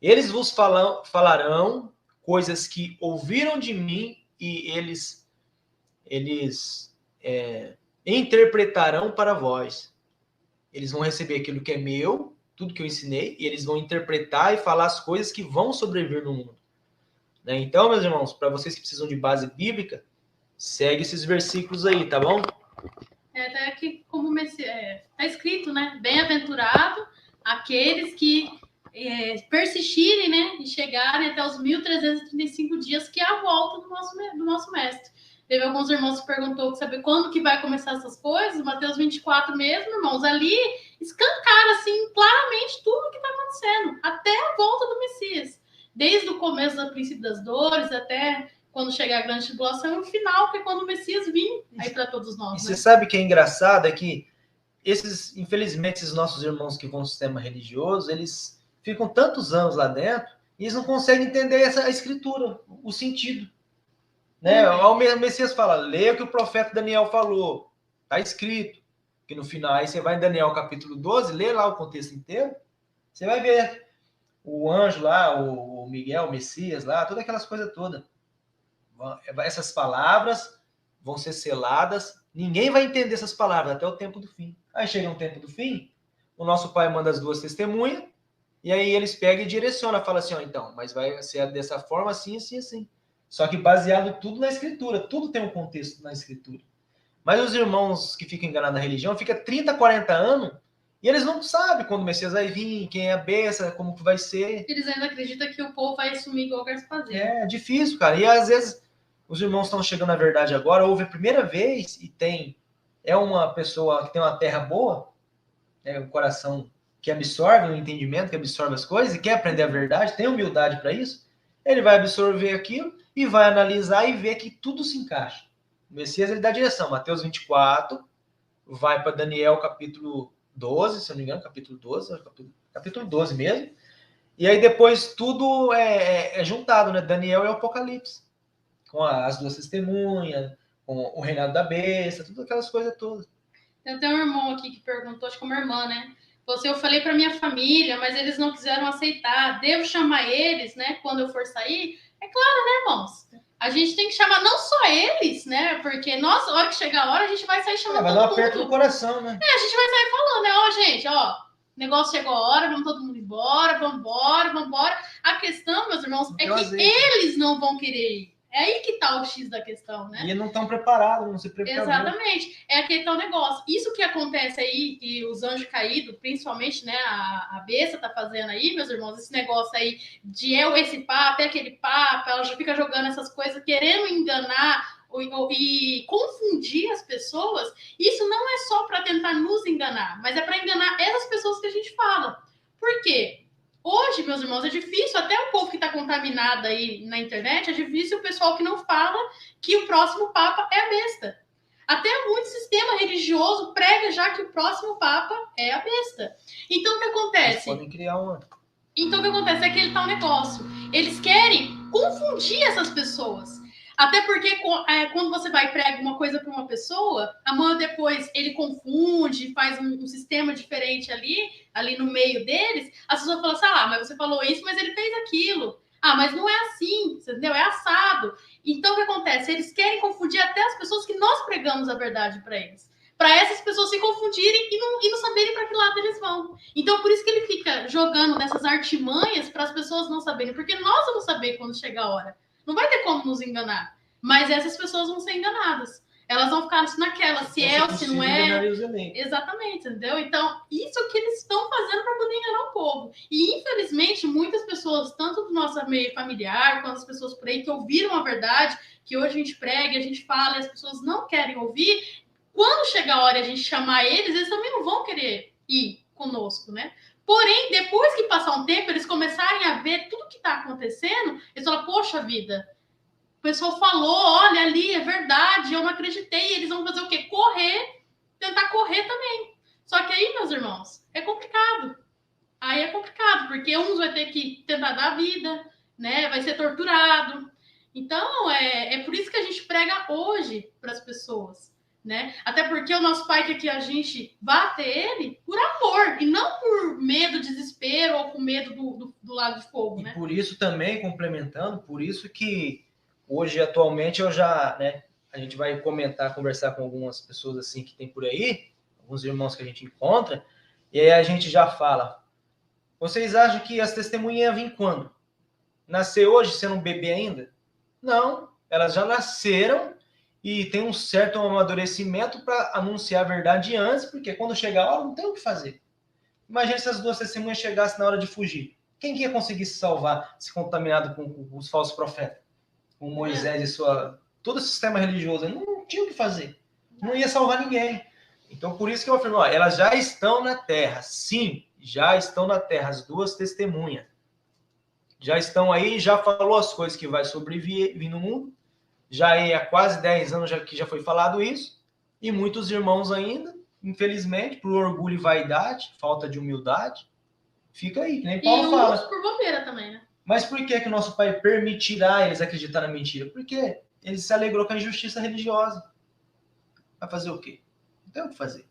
Speaker 3: eles vos falarão coisas que ouviram de mim e eles interpretarão para vós. Eles vão receber aquilo que é meu, tudo que eu ensinei, e eles vão interpretar e falar as coisas que vão sobreviver no mundo. Né? Então, meus irmãos, para vocês que precisam de base bíblica, segue esses versículos aí, tá bom?
Speaker 4: Até que, como está escrito, né? Bem-aventurado aqueles que persistirem, né? E chegarem até os 1335 dias, que é a volta do nosso mestre. Teve alguns irmãos que perguntou saber quando que vai começar essas coisas. Mateus 24 mesmo, irmãos, ali escancara assim claramente tudo o que está acontecendo, até a volta do Messias. Desde o começo do princípio das dores até quando chegar a grande tribulação, e o final, que é quando o Messias vir aí para todos nós.
Speaker 3: E você sabe que é engraçado? É que infelizmente, esses nossos irmãos que vão no sistema religioso, eles ficam tantos anos lá dentro e eles não conseguem entender a escritura, o sentido. Né? O Messias fala, leia o que o profeta Daniel falou, está escrito, que no final, aí você vai em Daniel capítulo 12, lê lá o contexto inteiro, você vai ver o anjo lá, o Miguel, o Messias lá, todas aquelas coisas todas. Essas palavras vão ser seladas, ninguém vai entender essas palavras até o tempo do fim. Aí chega um tempo do fim, o nosso Pai manda as duas testemunhas, e aí eles pegam e direcionam, falam assim, então, mas vai ser dessa forma, assim, assim, assim. Só que baseado tudo na Escritura, tudo tem um contexto na Escritura. Mas os irmãos que ficam enganados na religião, ficam 30, 40 anos, e eles não sabem quando o Messias vai vir, quem é a besta, como que vai ser.
Speaker 4: Eles ainda acreditam que o povo vai assumir igual quer fazer.
Speaker 3: É difícil, cara. E às vezes os irmãos estão chegando na verdade agora, ouve a primeira vez e é uma pessoa que tem uma terra boa, um coração que absorve o entendimento, que absorve as coisas e quer aprender a verdade, tem humildade para isso, ele vai absorver aquilo e vai analisar e ver que tudo se encaixa. O Messias, ele dá direção. Mateus 24, vai para Daniel capítulo 12, se eu não me engano, capítulo 12 mesmo. E aí depois tudo é juntado, né? Daniel e Apocalipse. Com as duas testemunhas, com o reinado da besta, tudo aquelas coisas todas.
Speaker 4: Tem até um irmão aqui que perguntou, acho que uma irmã, né? Eu falei para minha família, mas eles não quiseram aceitar. Devo chamar eles, né? Quando eu for sair? É claro, né, irmãos? A gente tem que chamar não só eles, né? Porque nós, a hora que chegar a hora, a gente vai sair chamando todo mundo.
Speaker 3: Vai dar um aperto no coração, né?
Speaker 4: A gente vai sair falando, né? Gente, o negócio chegou a hora, vamos todo mundo embora, vamos embora. A questão, meus irmãos, é que eles não vão querer ir. É aí que tá o X da questão, né?
Speaker 3: E não estão preparados, não se prepararam.
Speaker 4: Exatamente. É aquele tal negócio. Isso que acontece aí, que os anjos caídos, principalmente, né, a besta tá fazendo aí, meus irmãos, esse negócio aí de esse papa, aquele papa, ela já fica jogando essas coisas, querendo enganar e confundir as pessoas. Isso não é só para tentar nos enganar, mas é para enganar essas pessoas que a gente fala. Por quê? Hoje, meus irmãos, é difícil, até o povo que está contaminado aí na internet, é difícil o pessoal que não fala que o próximo Papa é a besta. Até muito sistema religioso prega já que o próximo Papa é a besta. Então, o que acontece?
Speaker 3: Eles podem criar uma.
Speaker 4: Então, o que acontece é que ele tá um negócio. Eles querem confundir essas pessoas. Até porque quando você vai e prega uma coisa para uma pessoa, amanhã depois ele confunde, faz um sistema diferente ali no meio deles, as pessoas falam assim, mas você falou isso, mas ele fez aquilo. Mas não é assim, entendeu? É assado. Então, o que acontece? Eles querem confundir até as pessoas que nós pregamos a verdade para eles. Para essas pessoas se confundirem e não saberem para que lado eles vão. Então, por isso que ele fica jogando nessas artimanhas para as pessoas não saberem. Porque nós vamos saber quando chegar a hora. Não vai ter como nos enganar. Mas essas pessoas vão ser enganadas. Elas vão ficar naquela, se é ou se não é. Exatamente, entendeu? Então, isso é o que eles estão fazendo para poder enganar o povo. E, infelizmente, muitas pessoas, tanto do nosso meio familiar, quanto as pessoas por aí, que ouviram a verdade, que hoje a gente prega, a gente fala, e as pessoas não querem ouvir, quando chegar a hora de a gente chamar eles também não vão querer ir conosco, né? Porém, depois que passar um tempo, eles começarem a ver tudo que está acontecendo, eles falam, poxa vida, o pessoal falou, olha ali, é verdade, eu não acreditei, eles vão fazer o quê? Correr, tentar correr também. Só que aí, meus irmãos, é complicado. Aí é complicado, porque uns vai ter que tentar dar vida, né? Vai ser torturado. Então, é por isso que a gente prega hoje para as pessoas, né? Até porque o nosso pai quer que a gente vá até ele por amor, e não por medo, desespero, ou com medo do lado de fogo, né?
Speaker 3: E por isso também, complementando, por isso que hoje, atualmente, eu já, né, a gente vai conversar com algumas pessoas assim que tem por aí, alguns irmãos que a gente encontra, e aí a gente já fala, vocês acham que as testemunhas iam vir quando? Nascer hoje sendo um bebê ainda? Não, elas já nasceram e tem um certo amadurecimento para anunciar a verdade antes, porque quando chegar a hora não tem o que fazer. Imagina se as duas testemunhas chegassem na hora de fugir. Quem que ia conseguir se salvar, se contaminado com os falsos profetas? Com Moisés e todo o sistema religioso. Não tinha o que fazer. Não ia salvar ninguém. Então, por isso que eu afirmo, elas já estão na terra. Sim, já estão na terra, as duas testemunhas. Já estão aí, já falou as coisas que vai sobreviver no mundo. Já há quase 10 anos que já foi falado isso. E muitos irmãos ainda, infelizmente, por orgulho e vaidade, falta de humildade, fica aí, que nem Paulo fala.
Speaker 4: E por bobeira também, né?
Speaker 3: Mas por que o nosso pai permitirá eles acreditar na mentira? Porque ele se alegrou com a injustiça religiosa. Vai fazer o quê? Não tem o que fazer.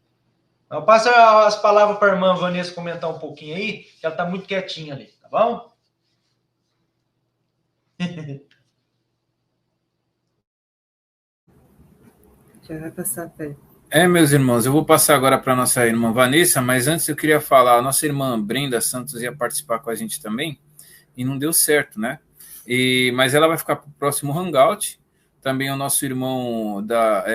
Speaker 3: Eu passo as palavras para a irmã Vanessa comentar um pouquinho aí, que ela está muito quietinha ali, tá bom?
Speaker 2: Já vai passar, Pé.
Speaker 1: Meus irmãos, eu vou passar agora para a nossa irmã Vanessa, mas antes eu queria falar, a nossa irmã Brenda Santos ia participar com a gente também, e não deu certo, né? Mas ela vai ficar para o próximo Hangout. Também o nosso irmão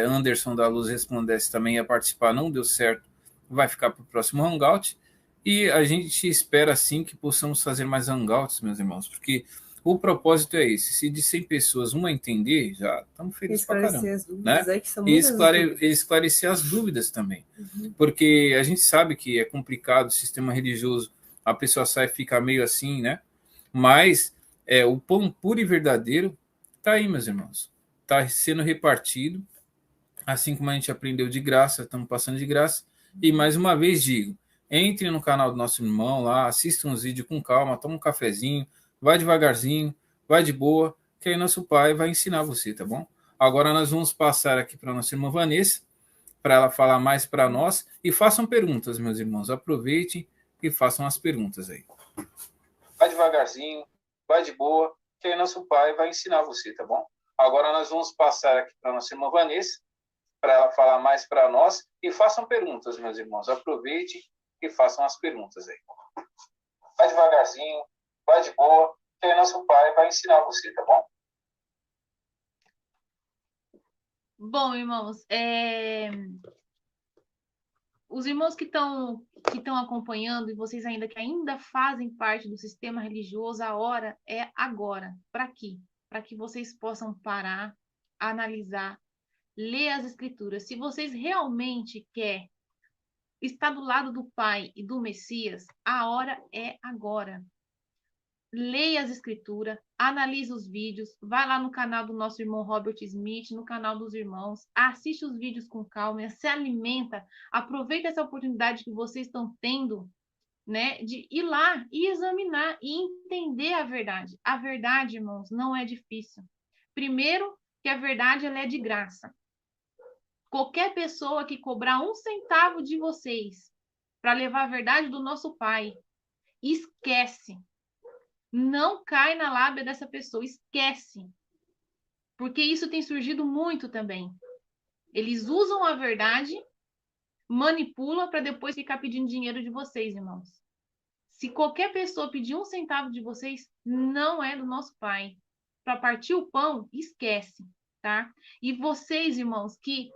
Speaker 1: Anderson da Luz Resplandece também ia participar, não deu certo, vai ficar para o próximo Hangout. E a gente espera, sim, que possamos fazer mais Hangouts, meus irmãos, porque o propósito é esse. Se de 100 pessoas uma entender, já estamos felizes para caramba.
Speaker 2: As dúvidas,
Speaker 1: né?
Speaker 2: Aí que são
Speaker 1: e esclarecer as dúvidas também. Uhum. Porque a gente sabe que é complicado o sistema religioso, a pessoa sai e fica meio assim, né? Mas o pão puro e verdadeiro está aí, meus irmãos. Está sendo repartido, assim como a gente aprendeu de graça, estamos passando de graça. E mais uma vez digo, entre no canal do nosso irmão lá, assista uns vídeos com calma, toma um cafezinho, vai devagarzinho, vai de boa, que aí nosso pai vai ensinar você, tá bom? Agora nós vamos passar aqui para a nossa irmã Vanessa, para ela falar mais para nós, e façam perguntas, meus irmãos. Aproveitem e façam as perguntas aí. Vai devagarzinho, vai de boa, que aí nosso pai vai ensinar você, tá bom? Agora nós vamos passar aqui para a nossa irmã Vanessa, para ela falar mais para nós, e façam perguntas, meus irmãos. Aproveitem e façam as perguntas aí. Vai devagarzinho, vai de boa, que aí nosso pai vai ensinar você, tá bom?
Speaker 5: Bom, irmãos, os irmãos que estão acompanhando e vocês que ainda fazem parte do sistema religioso, a hora é agora. Para quê? Para que vocês possam parar, analisar, ler as escrituras. Se vocês realmente querem estar do lado do Pai e do Messias, a hora é agora. leia as escrituras, analise os vídeos, vai lá no canal do nosso irmão Robert Smith, no canal dos irmãos, assiste os vídeos com calma, se alimenta, aproveita essa oportunidade que vocês estão tendo, né, de ir lá e examinar e entender a verdade. A verdade, irmãos, não é difícil. Primeiro, que a verdade ela é de graça. Qualquer pessoa que cobrar 1 centavo de vocês para levar a verdade do nosso Pai, esquece. Não cai na lábia dessa pessoa, esquece. Porque isso tem surgido muito também. Eles usam a verdade, manipulam para depois ficar pedindo dinheiro de vocês, irmãos. Se qualquer pessoa pedir 1 centavo de vocês, não é do nosso Pai. Para partir o pão, esquece, tá? E vocês, irmãos, que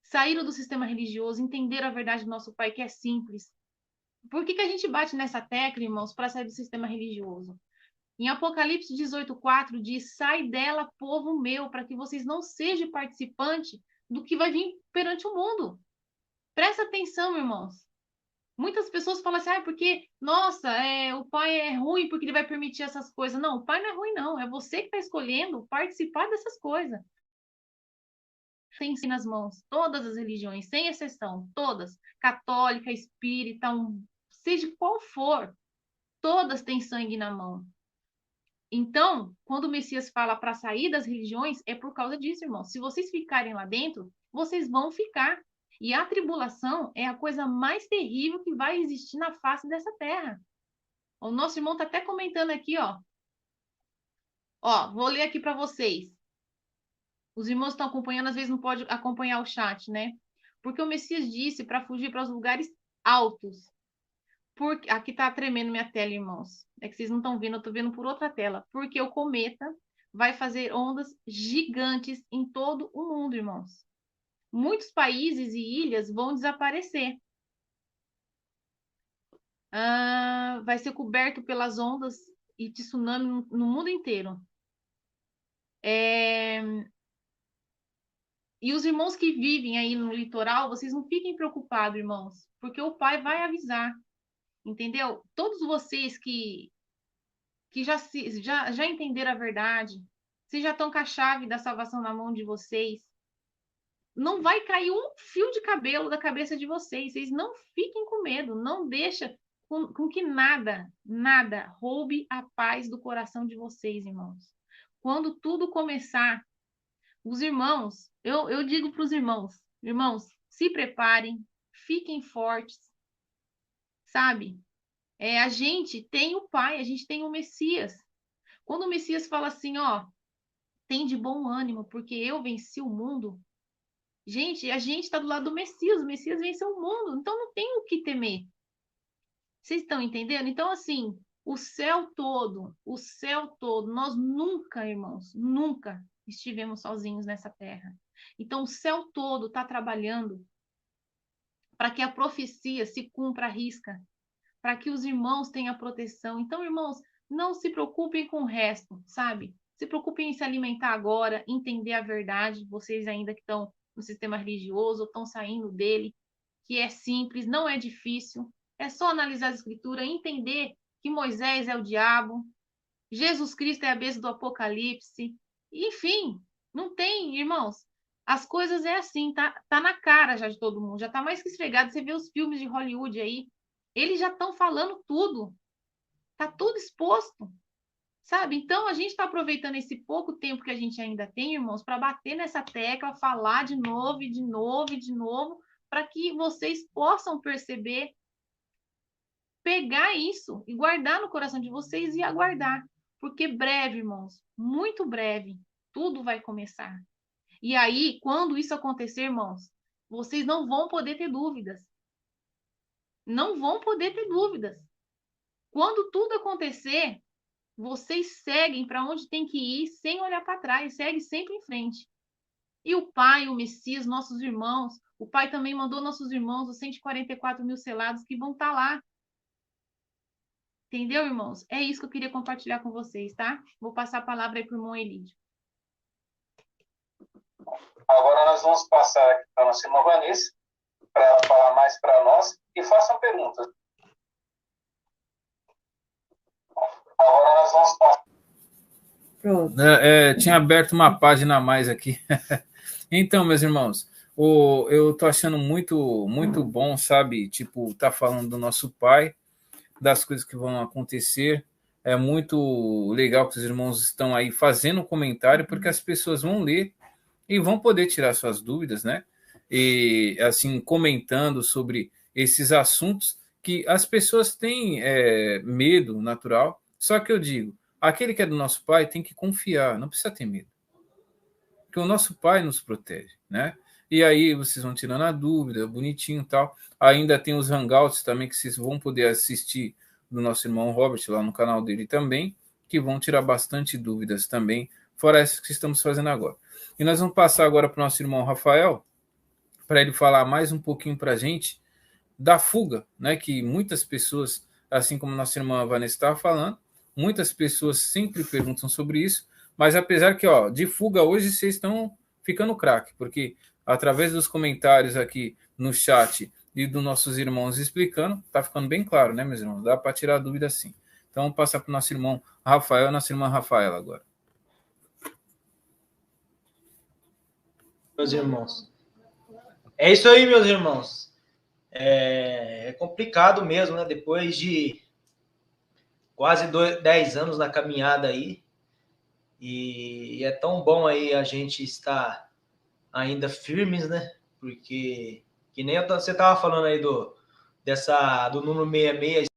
Speaker 5: saíram do sistema religioso, entenderam a verdade do nosso Pai, que é simples. Por que a gente bate nessa tecla, irmãos, para sair do sistema religioso? Em Apocalipse 18:4 diz: sai dela, povo meu, para que vocês não sejam participantes do que vai vir perante o mundo. Presta atenção, irmãos. Muitas pessoas falam assim, porque, nossa, o pai é ruim porque ele vai permitir essas coisas. Não, o pai não é ruim, não. É você que está escolhendo participar dessas coisas. Tem nas mãos todas as religiões, sem exceção, todas. Católica, espírita, seja qual for, todas têm sangue na mão. Então, quando o Messias fala para sair das religiões, é por causa disso, irmão. Se vocês ficarem lá dentro, vocês vão ficar. E a tribulação é a coisa mais terrível que vai existir na face dessa terra. O nosso irmão está até comentando aqui, ó. Ó, vou ler aqui para vocês. Os irmãos estão acompanhando, às vezes não pode acompanhar o chat, né? Porque o Messias disse para fugir para os lugares altos. Aqui tá tremendo minha tela, irmãos. É que vocês não estão vendo, eu tô vendo por outra tela. Porque o cometa vai fazer ondas gigantes em todo o mundo, irmãos. Muitos países e ilhas vão desaparecer. Vai ser coberto pelas ondas e tsunami no mundo inteiro. E os irmãos que vivem aí no litoral, vocês não fiquem preocupados, irmãos, porque o Pai vai avisar. Entendeu? Todos vocês que já entenderam a verdade, vocês já estão com a chave da salvação na mão de vocês, não vai cair um fio de cabelo da cabeça de vocês. Vocês não fiquem com medo, não deixa com que nada roube a paz do coração de vocês, irmãos. Quando tudo começar, os irmãos, eu digo para os irmãos, se preparem, fiquem fortes, sabe? A gente tem o Pai, a gente tem o Messias. Quando o Messias fala assim, ó, tem de bom ânimo, porque eu venci o mundo. Gente, a gente está do lado do Messias, o Messias venceu o mundo, então não tem o que temer. Vocês estão entendendo? Então, assim, o céu todo, nós nunca, irmãos, nunca estivemos sozinhos nessa terra. Então, o céu todo está trabalhando para que a profecia se cumpra à risca, para que os irmãos tenham proteção. Então, irmãos, não se preocupem com o resto, sabe? Se preocupem em se alimentar agora, entender a verdade, vocês ainda que estão no sistema religioso, ou estão saindo dele, que é simples, não é difícil, é só analisar a escritura, entender que Moisés é o diabo, Jesus Cristo é a besta do Apocalipse, enfim, não tem, irmãos, as coisas é assim, tá na cara já de todo mundo, já tá mais que esfregado, você vê os filmes de Hollywood aí, eles já estão falando tudo, tá tudo exposto, sabe? Então, a gente está aproveitando esse pouco tempo que a gente ainda tem, irmãos, para bater nessa tecla, falar de novo, e de novo, e de novo, para que vocês possam perceber, pegar isso e guardar no coração de vocês e aguardar. Porque breve, irmãos, muito breve, tudo vai começar. E aí, quando isso acontecer, irmãos, vocês não vão poder ter dúvidas. Não vão poder ter dúvidas. Quando tudo acontecer, vocês seguem para onde tem que ir sem olhar para trás, segue sempre em frente. E o Pai, o Messias, nossos irmãos, o Pai também mandou nossos irmãos, os 144 mil selados, que vão estar lá. Entendeu, irmãos? É isso que eu queria compartilhar com vocês, tá? Vou passar a palavra aí para o irmão Elídio.
Speaker 1: Agora nós vamos passar aqui para a nossa irmã Vanessa, para ela falar mais para nós, e façam perguntas.
Speaker 2: Pronto.
Speaker 1: Tinha aberto uma página a mais aqui. Então, meus irmãos, eu tô achando muito, muito bom, sabe? Tipo, tá falando do nosso Pai, das coisas que vão acontecer. É muito legal que os irmãos estão aí fazendo um comentário, porque as pessoas vão ler e vão poder tirar suas dúvidas, né? E, assim, comentando sobre esses assuntos que as pessoas têm medo natural. Só que eu digo, aquele que é do nosso Pai tem que confiar, não precisa ter medo. Porque o nosso Pai nos protege, né? E aí vocês vão tirando a dúvida, bonitinho e tal. Ainda tem os hangouts também que vocês vão poder assistir do nosso irmão Robert lá no canal dele também, que vão tirar bastante dúvidas também, fora essas que estamos fazendo agora. E nós vamos passar agora para o nosso irmão Rafael, para ele falar mais um pouquinho para a gente da fuga, né? Que muitas pessoas, assim como nossa irmã Vanessa estava falando, muitas pessoas sempre perguntam sobre isso, mas apesar que, de fuga hoje vocês estão ficando craque, porque através dos comentários aqui no chat e dos nossos irmãos explicando, tá ficando bem claro, né, meus irmãos? Dá para tirar dúvida sim. Então, vamos passar para o nosso irmão Rafael e nossa irmã Rafaela agora.
Speaker 3: Meus irmãos. É isso aí, meus irmãos. É complicado mesmo, né? Depois de quase 10 anos na caminhada aí, e é tão bom aí a gente estar ainda firmes, né? Porque, que nem você estava falando aí do número 66,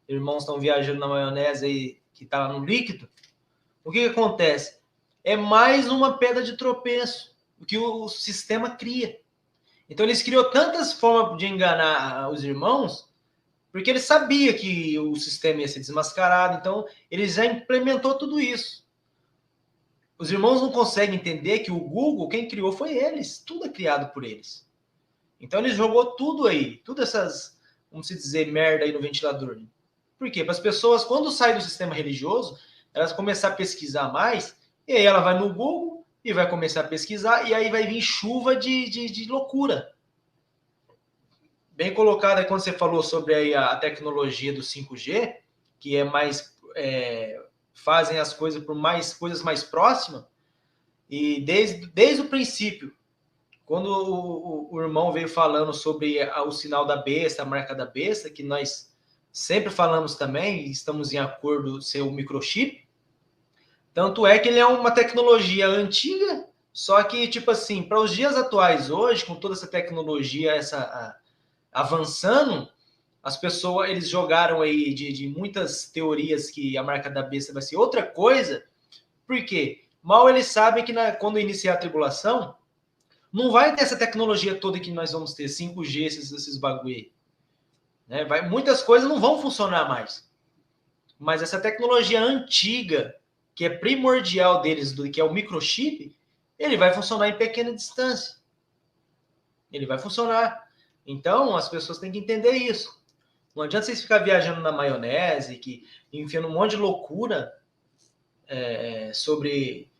Speaker 3: irmãos estão viajando na maionese aí, que tá no líquido. O que acontece? É mais uma pedra de tropeço que o sistema cria. Então, eles criou tantas formas de enganar os irmãos, porque ele sabia que o sistema ia ser desmascarado, então ele já implementou tudo isso. Os irmãos não conseguem entender que o Google, quem criou foi eles, tudo é criado por eles. Então ele jogou tudo aí, todas essas, vamos dizer, merda aí no ventilador. Por quê? Para as pessoas, quando saem do sistema religioso, elas começam a pesquisar mais, e aí ela vai no Google e vai começar a pesquisar, e aí vai vir chuva de loucura. Bem colocado aí quando você falou sobre aí a tecnologia do 5G, que é mais fazem as coisas por coisas mais próximas, e desde o princípio, quando o irmão veio falando sobre o sinal da besta, a marca da besta, que nós sempre falamos também, estamos em acordo ser o microchip, tanto é que ele é uma tecnologia antiga, só que, tipo assim, para os dias atuais hoje, com toda essa tecnologia, avançando, as pessoas, eles jogaram aí de muitas teorias que a marca da besta vai ser outra coisa, porque mal eles sabem que quando iniciar a tribulação, não vai ter essa tecnologia toda que nós vamos ter, 5G, esses bagulho aí. Né? Muitas coisas não vão funcionar mais. Mas essa tecnologia antiga, que é primordial deles, que é o microchip, ele vai funcionar em pequena distância. Ele vai funcionar. Então, as pessoas têm que entender isso. Não adianta vocês ficar viajando na maionese, enfiando um monte de loucura sobre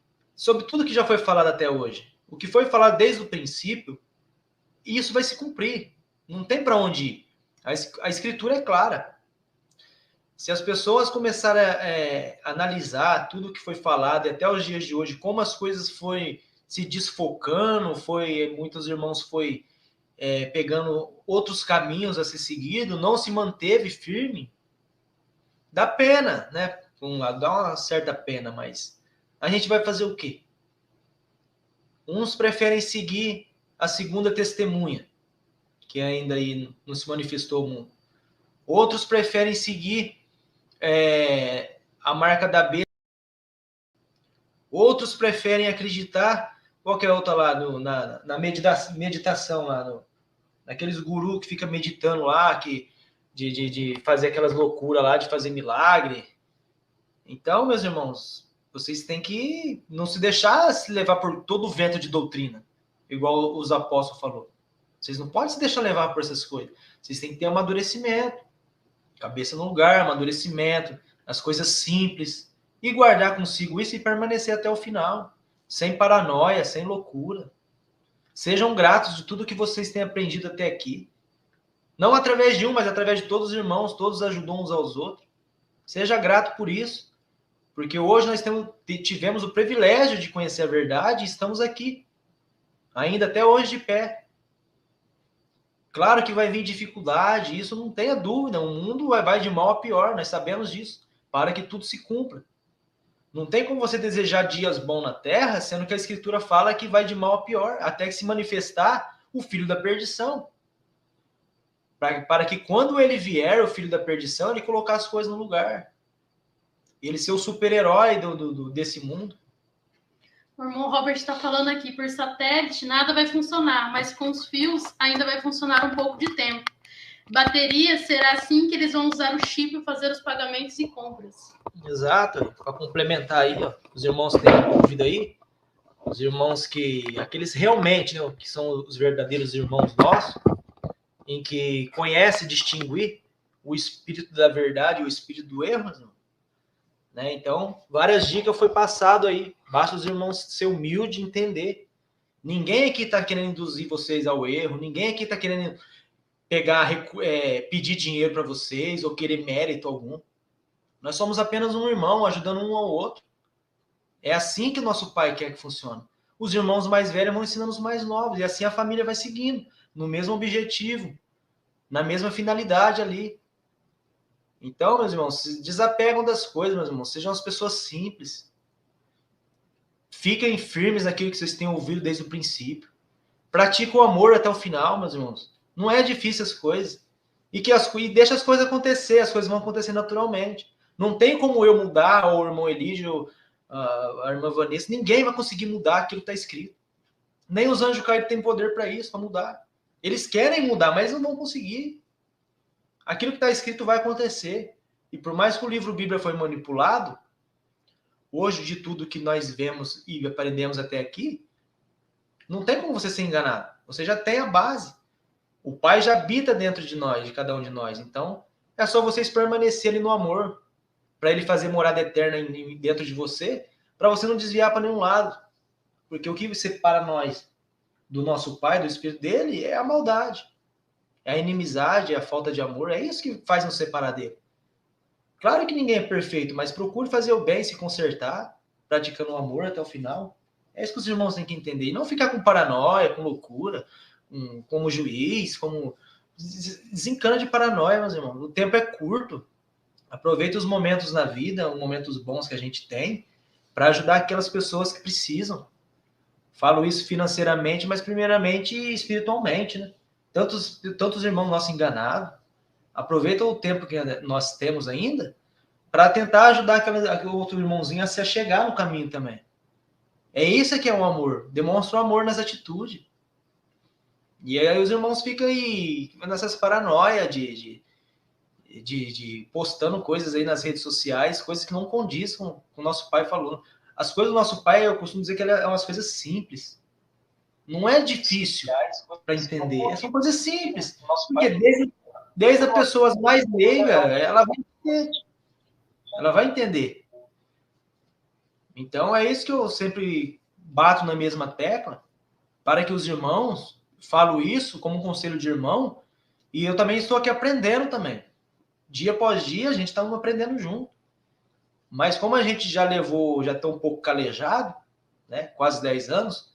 Speaker 3: tudo que já foi falado até hoje. O que foi falado desde o princípio, isso vai se cumprir. Não tem para onde ir. A escritura é clara. Se as pessoas começarem a analisar tudo que foi falado e até os dias de hoje, como as coisas foram se desfocando, muitos irmãos foi pegando outros caminhos a ser seguido, não se manteve firme, dá pena, né? Por um lado, dá uma certa pena, mas a gente vai fazer o quê? Uns preferem seguir a segunda testemunha, que ainda aí não se manifestou muito. Outros preferem seguir a marca da besta. Outros preferem acreditar, qualquer outra lá, na meditação lá, naqueles gurus que fica meditando lá, de fazer aquelas loucuras lá, de fazer milagre. Então, meus irmãos, vocês têm que não se deixar se levar por todo o vento de doutrina, igual os apóstolos falaram. Vocês não podem se deixar levar por essas coisas. Vocês têm que ter amadurecimento, cabeça no lugar, amadurecimento, as coisas simples, e guardar consigo isso e permanecer até o final, sem paranoia, sem loucura. Sejam gratos de tudo que vocês têm aprendido até aqui. Não através de um, mas através de todos os irmãos, todos ajudam uns aos outros. Seja grato por isso, porque hoje nós tivemos o privilégio de conhecer a verdade e estamos aqui, ainda até hoje de pé. Claro que vai vir dificuldade, isso não tenha dúvida, o mundo vai de mal a pior, nós sabemos disso, para que tudo se cumpra. Não tem como você desejar dias bons na terra, sendo que a Escritura fala que vai de mal a pior, até que se manifestar o filho da perdição. Para que quando ele vier, o filho da perdição, ele colocar as coisas no lugar. Ele ser o super-herói desse mundo.
Speaker 4: O irmão Robert está falando aqui, por satélite nada vai funcionar, mas com os fios ainda vai funcionar um pouco de tempo. Bateria, será assim que eles vão usar o chip para fazer os pagamentos e compras.
Speaker 3: Exato, para complementar aí, ó, os irmãos que têm dúvida aí, os irmãos aqueles realmente, né, que são os verdadeiros irmãos nossos, em que conhece distinguir o espírito da verdade e o espírito do erro, né? Então, várias dicas foi passado aí. Basta os irmãos ser humildes e entender. Ninguém aqui está querendo induzir vocês ao erro. Ninguém aqui está querendo pedir dinheiro para vocês ou querer mérito algum. Nós somos apenas um irmão, ajudando um ao outro. É assim que o nosso Pai quer que funcione. Os irmãos mais velhos vão ensinando os mais novos. E assim a família vai seguindo, no mesmo objetivo, na mesma finalidade ali. Então, meus irmãos, se desapegam das coisas, meus irmãos. Sejam as pessoas simples. Fiquem firmes naquilo que vocês têm ouvido desde o princípio. Pratiquem o amor até o final, meus irmãos. Não é difícil as coisas. E deixa as coisas acontecer. As coisas vão acontecer naturalmente. Não tem como eu mudar, ou o irmão Elígio, a irmã Vanessa. Ninguém vai conseguir mudar aquilo que está escrito. Nem os anjos caídos têm poder para isso, para mudar. Eles querem mudar, mas não vão conseguir. Aquilo que está escrito vai acontecer. E por mais que o livro Bíblia foi manipulado, hoje de tudo que nós vemos e aprendemos até aqui, não tem como você ser enganado. Você já tem a base. O Pai já habita dentro de nós, de cada um de nós. Então, é só vocês permanecerem no amor, para Ele fazer morada eterna dentro de você, para você não desviar para nenhum lado. Porque o que separa nós do nosso Pai, do Espírito dele, é a maldade. É a inimizade, é a falta de amor. É isso que faz nos separar dele. Claro que ninguém é perfeito, mas procure fazer o bem, se consertar, praticando o amor até o final. É isso que os irmãos têm que entender. E não ficar com paranoia, com loucura, como juiz, como... Desencana de paranoia, meus irmãos. O tempo é curto. Aproveita os momentos na vida, os momentos bons que a gente tem, para ajudar aquelas pessoas que precisam. Falo isso financeiramente, mas primeiramente espiritualmente, né? Tantos irmãos nossos enganados. Aproveita o tempo que nós temos ainda para tentar ajudar aquele outro irmãozinho a se achegar no caminho também. É isso que é o amor. Demonstra o amor nas atitudes. E aí os irmãos ficam aí nessas paranoias de postando coisas aí nas redes sociais, coisas que não condiz com o nosso Pai falou. As coisas do nosso Pai, eu costumo dizer que é umas coisas simples. Não é difícil para entender. São coisas simples. Porque desde as pessoas mais leigas, ela vai entender. Então, é isso que eu sempre bato na mesma tecla, para que os irmãos, falo isso como um conselho de irmão, e eu também estou aqui aprendendo também. Dia após dia, a gente está aprendendo junto. Mas como a gente já está um pouco calejado, né, quase 10 anos,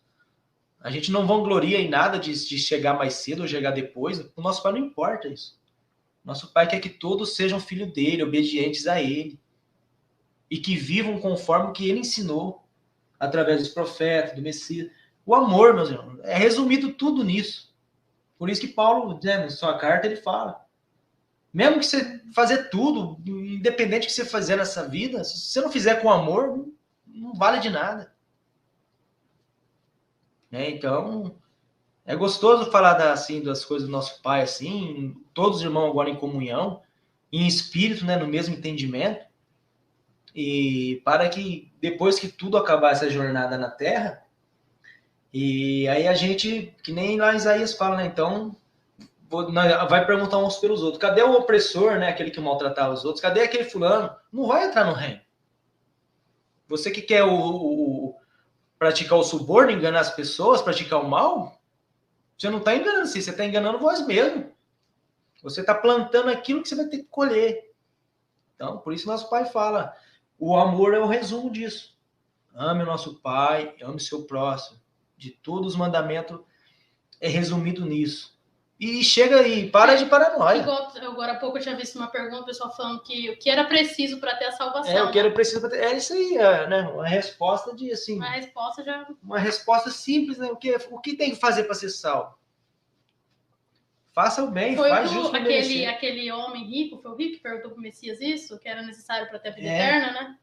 Speaker 3: a gente não vangloria em nada de chegar mais cedo ou chegar depois. O nosso Pai não importa isso. Nosso Pai quer que todos sejam filhos dele, obedientes a ele. E que vivam conforme o que ele ensinou, através dos profetas, do Messias. O amor, meus irmãos, é resumido tudo nisso. Por isso que Paulo, né, em sua carta, ele fala. Mesmo que você fazer tudo, independente do que você fazer nessa vida, se você não fizer com amor, não vale de nada. Então, é gostoso falar assim, das coisas do nosso Pai, assim, todos os irmãos agora em comunhão, em espírito, né, no mesmo entendimento, e para que depois que tudo acabar essa jornada na Terra, e aí a gente, que nem lá Isaías fala, né, então, vai perguntar uns pelos outros, cadê o opressor, né, aquele que maltratava os outros, cadê aquele fulano? Não vai entrar no reino. Você que quer praticar o suborno, enganar as pessoas, praticar o mal, você não está enganando, você está enganando vós mesmo. Você está plantando aquilo que você vai ter que colher. Então, por isso nosso pai fala, o amor é o resumo disso. Ame o nosso pai, ame o seu próximo. De todos os mandamentos é resumido nisso. E chega aí, para de paranoia.
Speaker 4: Igual, agora há pouco eu tinha visto uma pergunta, o pessoal falando que o que era preciso para ter a salvação.
Speaker 3: O que era preciso para ter. É isso aí, né? Uma resposta de assim. Uma resposta simples, né? O que tem que fazer para ser salvo? Faça o bem, faz justo.
Speaker 4: Aquele homem rico, foi o rico que perguntou para o Messias isso, que era necessário para ter a vida eterna, né?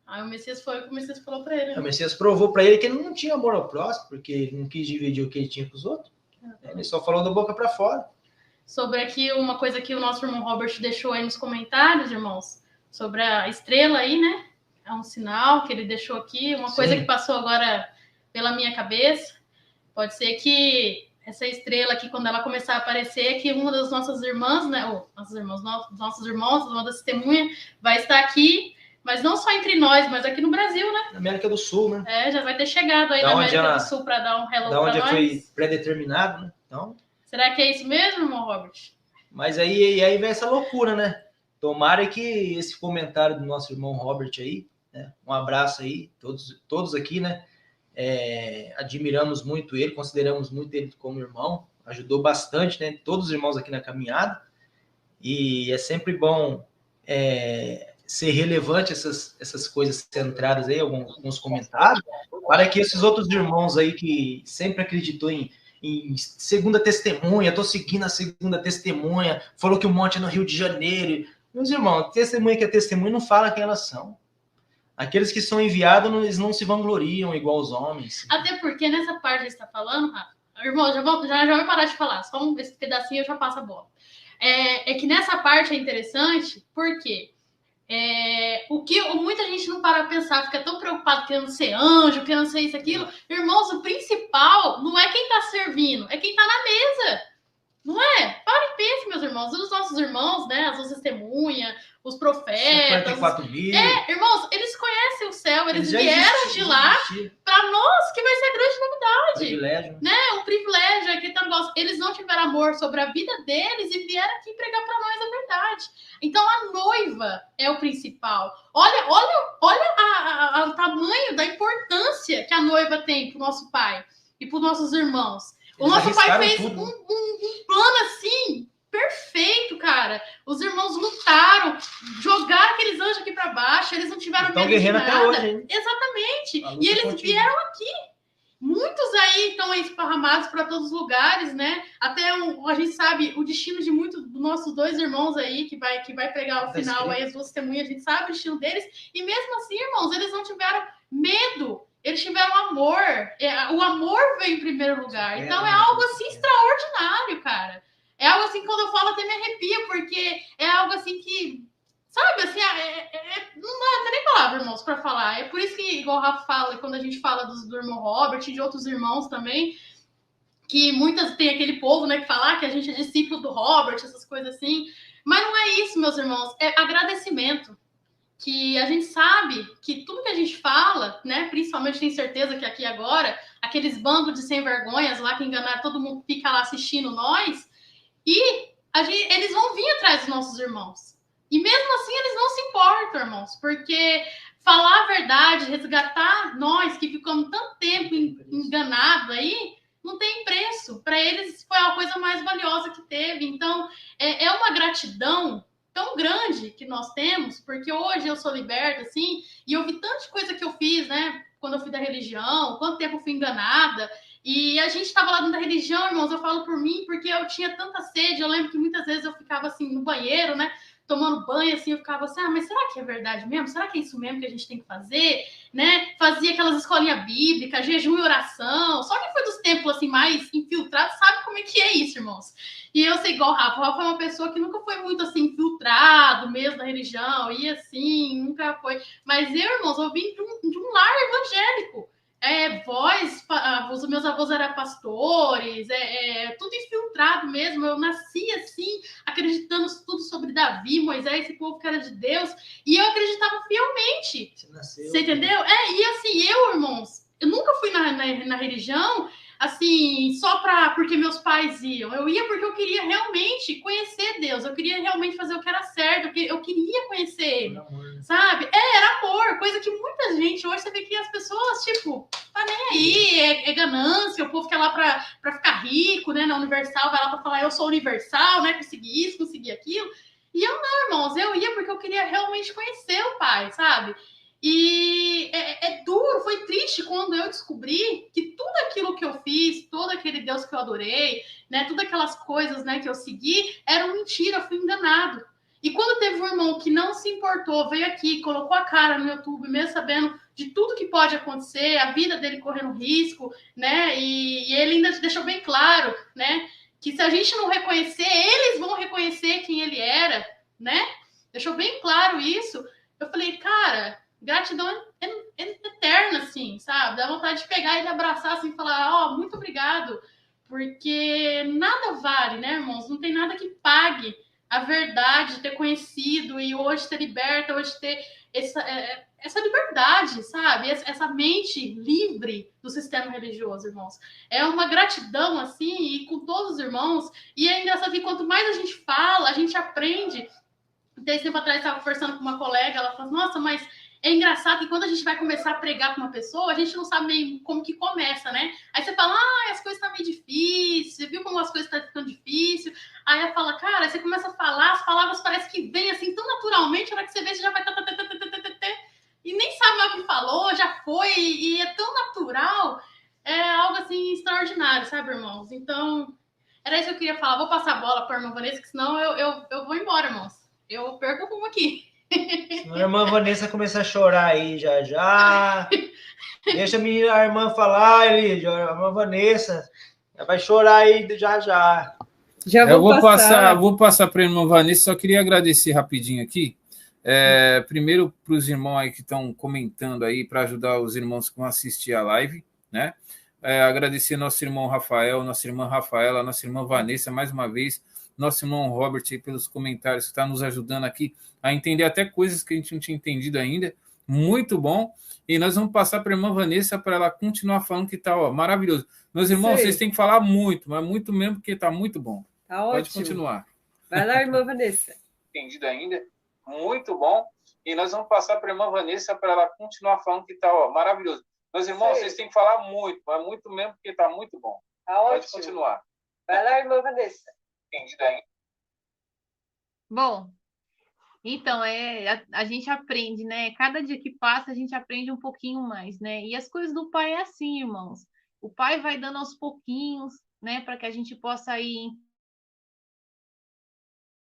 Speaker 4: Aí o Messias foi o que o Messias falou para ele. Né?
Speaker 3: O Messias provou para ele que ele não tinha amor ao próximo, porque ele não quis dividir o que ele tinha com os outros. Ele só falou da boca para fora.
Speaker 4: Sobre aqui uma coisa que o nosso irmão Robert deixou aí nos comentários, irmãos, sobre a estrela aí, né? É um sinal que ele deixou aqui, uma coisa que passou agora pela minha cabeça. Pode ser que essa estrela aqui, quando ela começar a aparecer, que uma das nossas irmãs, né? Nossos irmãos, uma das testemunhas, vai estar aqui, mas não só entre nós, mas aqui no Brasil, né?
Speaker 3: Na América do Sul, né?
Speaker 4: Já vai ter chegado aí na América do Sul para dar um hello para nós.
Speaker 3: Da onde foi pré-determinado, né? Então...
Speaker 4: Será que é isso mesmo, irmão Robert?
Speaker 3: Mas aí vem essa loucura, né? Tomara que esse comentário do nosso irmão Robert aí, né? Um abraço aí, todos aqui, né? Admiramos muito ele, consideramos muito ele como irmão, ajudou bastante, né? Todos os irmãos aqui na caminhada. E é sempre bom ser relevante essas coisas centradas aí, alguns comentários, para que esses outros irmãos aí que sempre acreditou em segunda testemunha, tô seguindo a segunda testemunha, falou que o monte é no Rio de Janeiro. Meus irmãos, testemunha que é testemunha não fala quem elas são. Aqueles que são enviados, eles não se vangloriam igual os homens.
Speaker 4: Até porque nessa parte que você está falando, Rafa, irmão, já vai parar de falar, só esse pedacinho eu já passo a bola. É que nessa parte é interessante, porque muita gente não para pensar, fica tão preocupado querendo ser anjo, querendo ser isso, aquilo. Irmãos, o principal não é quem está servindo, é quem está na mesa. Não é? Para e pense, meus irmãos. Os nossos irmãos, né? As nossas testemunhas, os profetas.
Speaker 3: 54 mil.
Speaker 4: Irmãos, eles conhecem o céu, eles vieram de lá para nós, que vai ser a grande novidade.
Speaker 3: Privilégio.
Speaker 4: Né? Um privilégio aqui tá negócio. Eles não tiveram amor sobre a vida deles e vieram aqui pregar para nós a verdade. Então a noiva é o principal. Olha o tamanho da importância que a noiva tem para o nosso pai e para os nossos irmãos. O nosso pai fez um plano assim, perfeito, cara. Os irmãos lutaram, jogaram aqueles anjos aqui para baixo, eles não tiveram medo de nada. Até hoje, hein? Exatamente. E eles vieram aqui. Muitos aí estão esparramados para todos os lugares, né? Até a gente sabe o destino de muitos dos nossos dois irmãos aí, que vai pegar o final aí, as duas testemunhas, a gente sabe o destino deles. E mesmo assim, irmãos, eles não tiveram medo. Eles tiveram amor. O amor veio em primeiro lugar. Então é algo assim extraordinário, cara. É algo assim, quando eu falo, até me arrepia, porque é algo assim que, sabe, assim, não dá nem palavra, irmãos, para falar. É por isso que, igual o Rafa fala, quando a gente fala do irmão Robert e de outros irmãos também, que muitas tem aquele povo, né, que fala que a gente é discípulo do Robert, essas coisas assim. Mas não é isso, meus irmãos. É agradecimento. Que a gente sabe que tudo que a gente fala, né, principalmente tem certeza que aqui agora, aqueles bandos de sem vergonhas lá que enganaram todo mundo, fica lá assistindo nós, e eles vão vir atrás dos nossos irmãos. E mesmo assim eles não se importam, irmãos, porque falar a verdade, resgatar nós que ficamos tanto tempo enganados aí, não tem preço. Para eles foi a coisa mais valiosa que teve. Então, é uma gratidão tão grande que nós temos, porque hoje eu sou liberta, assim, e eu vi tanta coisa que eu fiz, né, quando eu fui da religião, quanto tempo eu fui enganada, e a gente estava lá dentro da religião, irmãos, eu falo por mim, porque eu tinha tanta sede, eu lembro que muitas vezes eu ficava, assim, no banheiro, né, tomando banho, assim, eu ficava assim, mas será que é verdade mesmo? Será que é isso mesmo que a gente tem que fazer? Né? Fazia aquelas escolinhas bíblicas, jejum e oração, só quem foi dos templos, assim, mais infiltrados sabe como é que é isso, irmãos. E eu sei, igual o Rafa é uma pessoa que nunca foi muito, assim, infiltrado mesmo na religião, e assim, nunca foi. Mas eu, irmãos, eu vim de um lar evangélico. Os meus avós eram pastores, tudo infiltrado mesmo. Eu nasci assim, acreditando tudo sobre Davi, Moisés, esse povo que era de Deus, e eu acreditava fielmente. Você entendeu? E assim, irmãos, eu nunca fui na religião, assim, porque meus pais iam. Eu ia porque eu queria realmente conhecer Deus. Eu queria realmente fazer o que era certo. Eu queria conhecer Ele, sabe? Era amor. Coisa que muita gente... Hoje você vê que as pessoas, tipo, tá nem aí. É ganância. O povo quer lá pra ficar rico, né? Na Universal, vai lá pra falar, eu sou Universal, né? Consegui isso, consegui aquilo. E eu não, irmãos. Eu ia porque eu queria realmente conhecer o Pai, sabe? E é duro, foi triste quando eu descobri que tudo aquilo que eu fiz, todo aquele Deus que eu adorei, né, todas aquelas coisas, né, que eu segui, eram mentira, eu fui enganado. E quando teve um irmão que não se importou, veio aqui, colocou a cara no YouTube, mesmo sabendo de tudo que pode acontecer, a vida dele correndo risco, né, e ele ainda deixou bem claro, né, que se a gente não reconhecer, eles vão reconhecer quem ele era, né, deixou bem claro isso. Eu falei, cara... Gratidão eterna, assim, sabe? Dá vontade de pegar e abraçar, assim, e falar, muito obrigado, porque nada vale, né, irmãos? Não tem nada que pague a verdade de ter conhecido e hoje ter liberta, hoje ter essa liberdade, sabe? Essa mente livre do sistema religioso, irmãos. É uma gratidão, assim, e com todos os irmãos, e é engraçado que quanto mais a gente fala, a gente aprende. Esse tempo atrás, estava conversando com uma colega, ela falou, nossa, mas é engraçado que quando a gente vai começar a pregar com uma pessoa, a gente não sabe meio como que começa, né? Aí você fala, as coisas estão meio difíceis, você viu como as coisas estão ficando difíceis? Aí ela fala, cara, você começa a falar, as palavras parecem que vêm assim tão naturalmente, a hora que você vê, você já vai... E nem sabe mais o que falou, já foi, e é tão natural, é algo assim extraordinário, sabe, irmãos? Então, era isso que eu queria falar. Vou passar a bola para a irmã Vanessa, que senão eu vou embora, irmãos. Eu perco o rumo aqui.
Speaker 3: A irmã Vanessa começa a chorar aí já. Deixa a irmã falar, Elidio. A irmã Vanessa vai chorar aí já.
Speaker 1: Eu vou passar para a irmã Vanessa, só queria agradecer rapidinho aqui. Primeiro para os irmãos aí que estão comentando aí, para ajudar os irmãos que vão assistir a live, né? Agradecer nosso irmão Rafael, nossa irmã Rafaela, nossa irmã Vanessa, mais uma vez, nosso irmão Robert aí pelos comentários, que está nos ajudando aqui a entender até coisas que a gente não tinha entendido ainda. Muito bom. E nós vamos passar para a irmã Vanessa para ela continuar falando que está maravilhoso. Meus irmãos, vocês têm que falar muito, mas muito mesmo, porque está muito bom.
Speaker 2: Tá
Speaker 1: Pode
Speaker 2: ótimo.
Speaker 1: continuar.
Speaker 2: Vai lá, irmã Vanessa.
Speaker 1: Entendido ainda? Muito bom. E nós vamos passar para a irmã Vanessa para ela continuar falando que está maravilhoso. Meus irmãos, vocês têm que falar muito, mas muito mesmo, porque está muito bom.
Speaker 2: Tá ótimo.
Speaker 1: Pode continuar.
Speaker 2: Vai lá, irmã Vanessa.
Speaker 1: Entendido ainda?
Speaker 5: Bom, então, a gente aprende, né? Cada dia que passa, a gente aprende um pouquinho mais, né? E as coisas do Pai é assim, irmãos. O Pai vai dando aos pouquinhos, né? Para que a gente possa ir...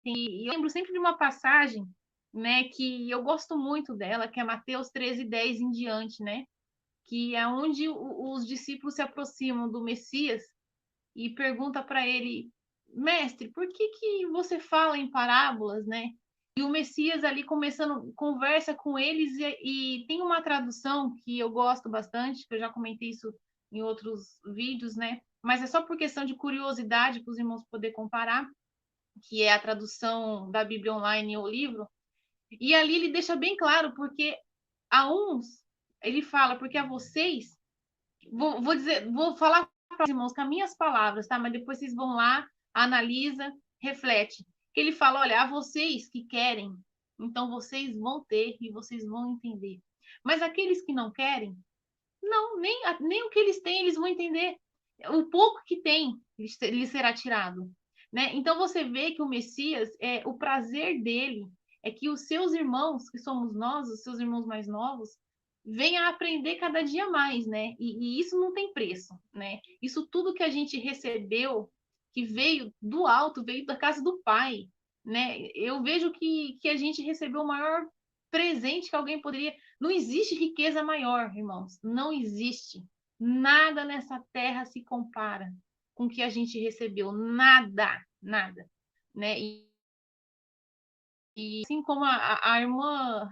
Speaker 5: E eu lembro sempre de uma passagem, né? Que eu gosto muito dela, que é Mateus 13:10 em diante, né? Que é onde os discípulos se aproximam do Messias e pergunta para ele, mestre, por que você fala em parábolas, né? E o Messias ali começando, conversa com eles e tem uma tradução que eu gosto bastante, que eu já comentei isso em outros vídeos, né? Mas é só por questão de curiosidade para os irmãos poderem comparar, que é a tradução da Bíblia Online ou livro. E ali ele deixa bem claro, porque a uns, ele fala, porque a vocês, vou falar para os irmãos com as minhas palavras, tá? Mas depois vocês vão lá, analisa, reflete. Ele fala, olha, a vocês que querem, então vocês vão ter e vocês vão entender. Mas aqueles que não querem, não, nem o que eles têm, eles vão entender. O pouco que tem, lhes será tirado. Né? Então você vê que o Messias, o prazer dele é que os seus irmãos, que somos nós, os seus irmãos mais novos, venham a aprender cada dia mais, né? E isso não tem preço, né? Isso tudo que a gente recebeu, que veio do alto, veio da casa do Pai, né? Eu vejo que a gente recebeu o maior presente que alguém poderia... Não existe riqueza maior, irmãos. Não existe. Nada nessa terra se compara com o que a gente recebeu. Nada, né? E assim como a irmã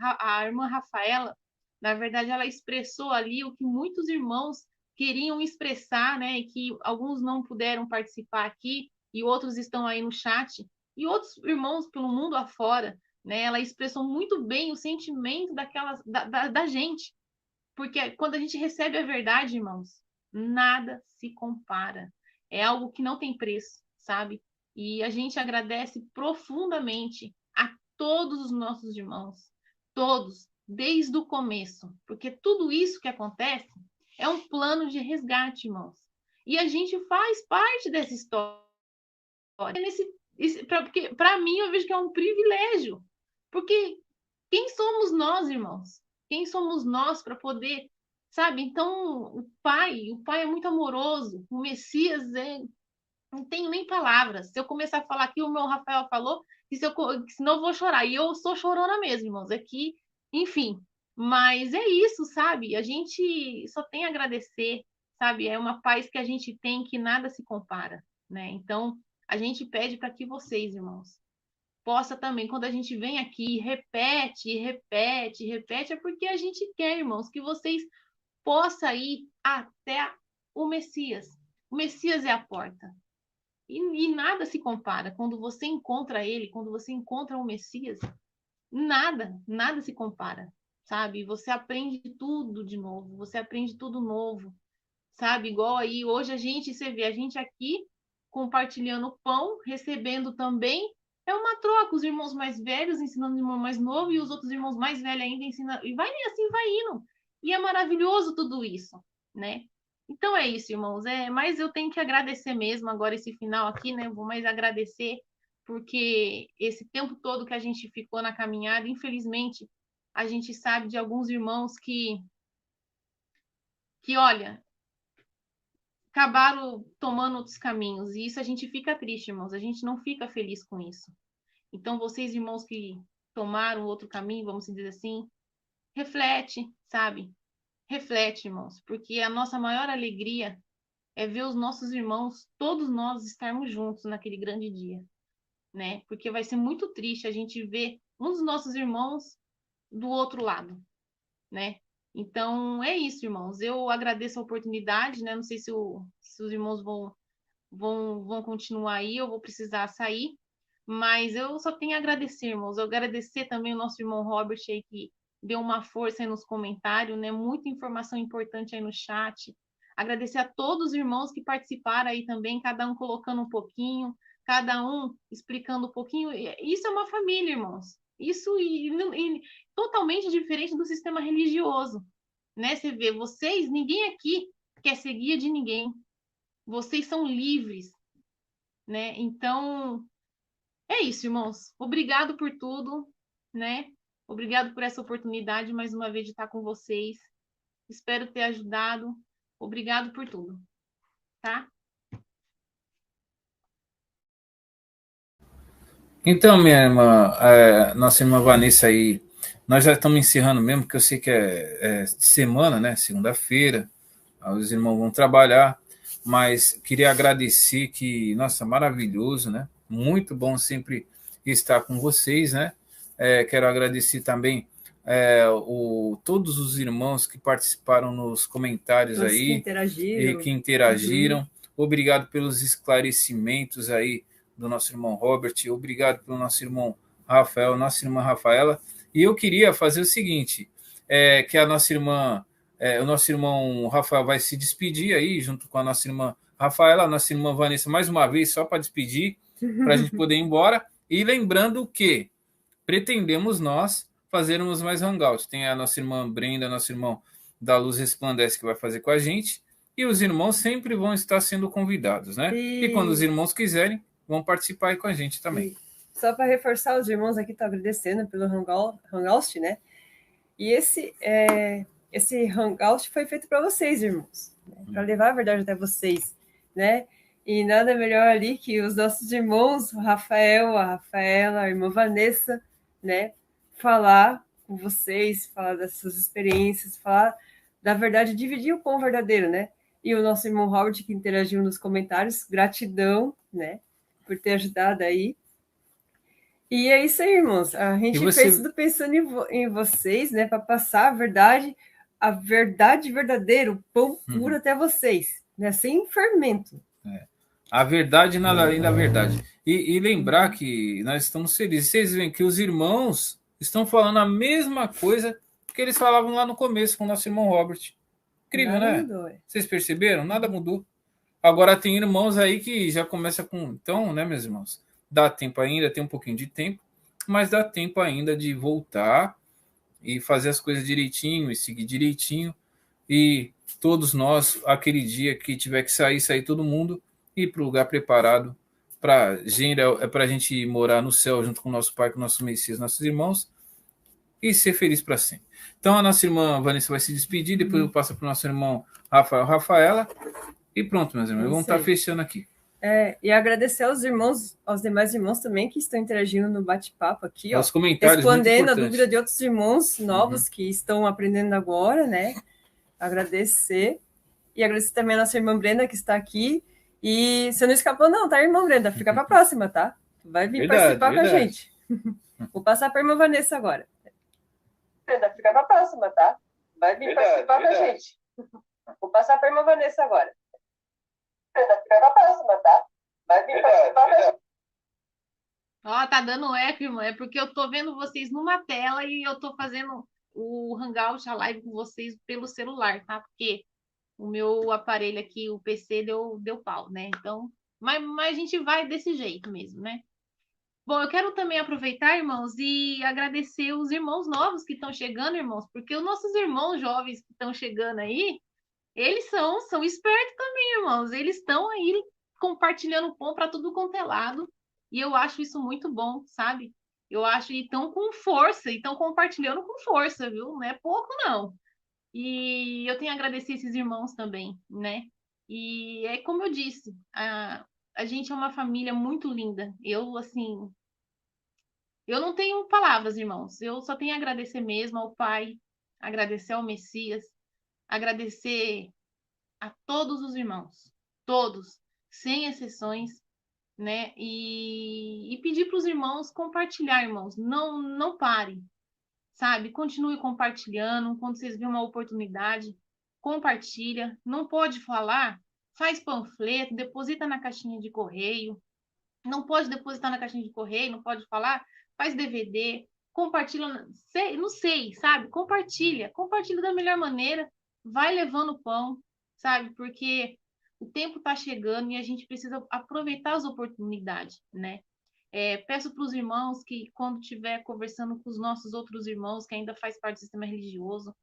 Speaker 5: Rafaela, na verdade, ela expressou ali o que muitos irmãos queriam expressar, né? E que alguns não puderam participar aqui e outros estão aí no chat. E outros irmãos pelo mundo afora, né? Ela expressou muito bem o sentimento da gente. Porque quando a gente recebe a verdade, irmãos, nada se compara. É algo que não tem preço, sabe? E a gente agradece profundamente a todos os nossos irmãos, todos, desde o começo, porque tudo isso que acontece é um plano de resgate, irmãos. E a gente faz parte dessa história. Porque para mim eu vejo que é um privilégio, porque quem somos nós, irmãos? Quem somos nós para poder, sabe? Então, o pai é muito amoroso, o Messias não tenho nem palavras. Se eu começar a falar aqui, o meu Rafael falou, senão eu vou chorar. E eu sou chorona mesmo, irmãos. Aqui, enfim. Mas é isso, sabe? A gente só tem a agradecer, sabe? É uma paz que a gente tem que nada se compara, né? Então, a gente pede para que vocês, irmãos, possa também, quando a gente vem aqui, repete, é porque a gente quer, irmãos, que vocês possam ir até o Messias. O Messias é a porta. E nada se compara. Quando você encontra ele, quando você encontra o Messias, nada se compara, sabe? Você aprende tudo de novo, você aprende tudo novo, sabe? Igual aí, hoje você vê a gente aqui compartilhando pão, recebendo também, é uma troca, os irmãos mais velhos ensinando o irmão mais novo e os outros irmãos mais velhos ainda ensinando, e vai assim, vai indo. E é maravilhoso tudo isso, né? Então é isso, irmãos. Mas eu tenho que agradecer mesmo agora esse final aqui, né? Vou mais agradecer porque esse tempo todo que a gente ficou na caminhada, infelizmente, a gente sabe de alguns irmãos que olha, acabaram tomando outros caminhos. E isso a gente fica triste, irmãos. A gente não fica feliz com isso. Então, vocês, irmãos que tomaram outro caminho, vamos dizer assim, reflete, sabe? Reflete, irmãos, porque a nossa maior alegria é ver os nossos irmãos, todos nós estarmos juntos naquele grande dia, né? Porque vai ser muito triste a gente ver um dos nossos irmãos do outro lado, né? Então, é isso, irmãos. Eu agradeço a oportunidade, né? Não sei se os irmãos vão continuar aí, eu vou precisar sair, mas eu só tenho a agradecer, irmãos. Eu agradecer também o nosso irmão Robert aí, que deu uma força aí nos comentários, né? Muita informação importante aí no chat. Agradecer a todos os irmãos que participaram aí também, cada um colocando um pouquinho, cada um explicando um pouquinho. Isso é uma família, irmãos. Isso e totalmente diferente do sistema religioso, né? Você vê, ninguém aqui quer ser guia de ninguém. Vocês são livres, né? Então, é isso, irmãos. Obrigado por tudo, né? Obrigado por essa oportunidade mais uma vez de estar com vocês. Espero ter ajudado. Obrigado por tudo, tá?
Speaker 1: Então, minha irmã, nossa irmã Vanessa aí, nós já estamos encerrando mesmo, porque eu sei que é semana, né? Segunda-feira, os irmãos vão trabalhar, mas queria agradecer que, nossa, maravilhoso, né? Muito bom sempre estar com vocês, né? Quero agradecer também todos os irmãos que participaram nos comentários
Speaker 2: todos
Speaker 1: aí,
Speaker 2: que
Speaker 1: interagiram. Uhum. Obrigado pelos esclarecimentos aí do nosso irmão Robert, obrigado pelo nosso irmão Rafael, nossa irmã Rafaela. E eu queria fazer o seguinte, que a nossa irmã, o nosso irmão Rafael vai se despedir aí, junto com a nossa irmã Rafaela, a nossa irmã Vanessa, mais uma vez, só para despedir, para a gente poder ir embora. E lembrando que pretendemos nós fazermos mais hangouts. Tem a nossa irmã Brenda, nosso irmão da Luz Resplandece, que vai fazer com a gente, e os irmãos sempre vão estar sendo convidados, né? E quando os irmãos quiserem, vão participar aí com a gente também.
Speaker 2: E só para reforçar, os irmãos aqui estão agradecendo pelo Hangout, né? E esse Hangout foi feito para vocês, irmãos, né? Para levar a verdade até vocês, né? E nada melhor ali que os nossos irmãos, o Rafael, a Rafaela, a irmã Vanessa, né? Falar com vocês, falar das suas experiências, falar da verdade, dividir o pão verdadeiro, né? E o nosso irmão Robert, que interagiu nos comentários, gratidão, né? Por ter ajudado aí. E é isso aí, irmãos. A gente fez tudo pensando em vocês, né? Para passar a verdade verdadeira, o pão puro até vocês, né? Sem fermento.
Speaker 1: A verdade nada além da verdade. E lembrar que nós estamos felizes. Vocês veem que os irmãos estão falando a mesma coisa que eles falavam lá no começo com o nosso irmão Robert. Incrível, nada, né? Mudou. Vocês perceberam? Nada mudou. Agora tem irmãos aí que já começa com... Então, né, meus irmãos? Dá tempo ainda, tem um pouquinho de tempo, mas dá tempo ainda de voltar e fazer as coisas direitinho e seguir direitinho. E todos nós, aquele dia que tiver que sair todo mundo e ir para o lugar preparado para a gente morar no céu junto com o nosso Pai, com o nosso Messias, nossos irmãos, e ser feliz para sempre. Então a nossa irmã Vanessa vai se despedir, depois eu passo para o nosso irmão Rafaela, e pronto, meus irmãos, vamos estar fechando aqui.
Speaker 2: E agradecer aos irmãos, aos demais irmãos também que estão interagindo no bate-papo aqui,
Speaker 1: os comentários,
Speaker 2: respondendo a dúvida de outros irmãos novos que estão aprendendo agora, né? Agradecer. E agradecer também a nossa irmã Brenda, que está aqui. E você não escapou, não, tá, irmã Brenda? Fica para a próxima, tá? Vai vir participar com a gente. Vou passar para a irmã Vanessa agora. Brenda, fica para a próxima, tá? Vai vir participar com a gente. Vou passar para a irmã Vanessa agora. Brenda, fica para a próxima, tá? Vai vir participar com a gente.
Speaker 5: Ó, tá dando eco, irmão. É porque eu tô vendo vocês numa tela e eu tô fazendo o Hangout, a live com vocês pelo celular, tá? Porque o meu aparelho aqui, o PC, deu pau, né? Então, mas a gente vai desse jeito mesmo, né? Bom, eu quero também aproveitar, irmãos, e agradecer os irmãos novos que estão chegando, irmãos, porque os nossos irmãos jovens que estão chegando aí, eles são espertos também, irmãos. Eles estão aí compartilhando pão para tudo quanto é lado, e eu acho isso muito bom, sabe? Eu acho que estão com força, e estão compartilhando com força, viu? Não é pouco, não. E eu tenho a agradecer esses irmãos também, né? E é como eu disse, a gente é uma família muito linda. Eu, assim, eu não tenho palavras, irmãos. Eu só tenho a agradecer mesmo ao Pai, agradecer ao Messias, agradecer a todos os irmãos, todos, sem exceções, né? E pedir para os irmãos compartilhar, irmãos. Não parem, sabe? Continue compartilhando. Quando vocês verem uma oportunidade, compartilha. Não pode falar? Faz panfleto, deposita na caixinha de correio. Não pode depositar na caixinha de correio, não pode falar? Faz DVD, compartilha, não sei, sabe? Compartilha da melhor maneira, vai levando pão, sabe? Porque o tempo está chegando e a gente precisa aproveitar as oportunidades, né? Peço para os irmãos que, quando estiver conversando com os nossos outros irmãos, que ainda faz parte do sistema religioso,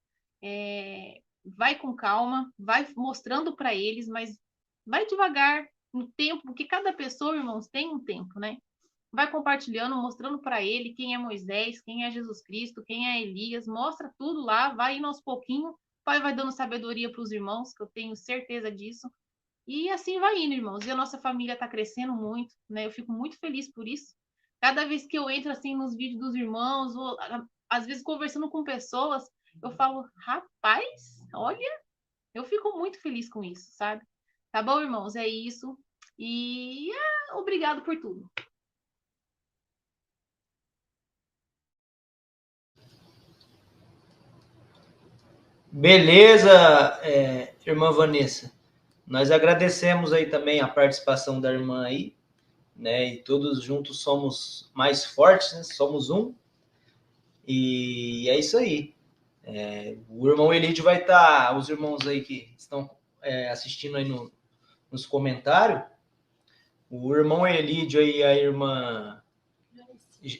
Speaker 5: vai com calma, vai mostrando para eles, mas vai devagar no tempo, porque cada pessoa, irmãos, tem um tempo, né? Vai compartilhando, mostrando para ele quem é Moisés, quem é Jesus Cristo, quem é Elias, mostra tudo lá, vai indo aos pouquinhos, o Pai vai dando sabedoria para os irmãos, que eu tenho certeza disso. E assim vai indo, irmãos. E a nossa família está crescendo muito, né? Eu fico muito feliz por isso. Cada vez que eu entro assim nos vídeos dos irmãos, ou às vezes conversando com pessoas, eu falo, rapaz, olha, eu fico muito feliz com isso, sabe? Tá bom, irmãos? É isso. E obrigado por tudo.
Speaker 3: Beleza, irmã Vanessa. Nós agradecemos aí também a participação da irmã aí, né? E todos juntos somos mais fortes, né? Somos um. E é isso aí. O irmão Elídio vai estar, os irmãos aí que estão assistindo aí nos comentários, o irmão Elídio e a irmã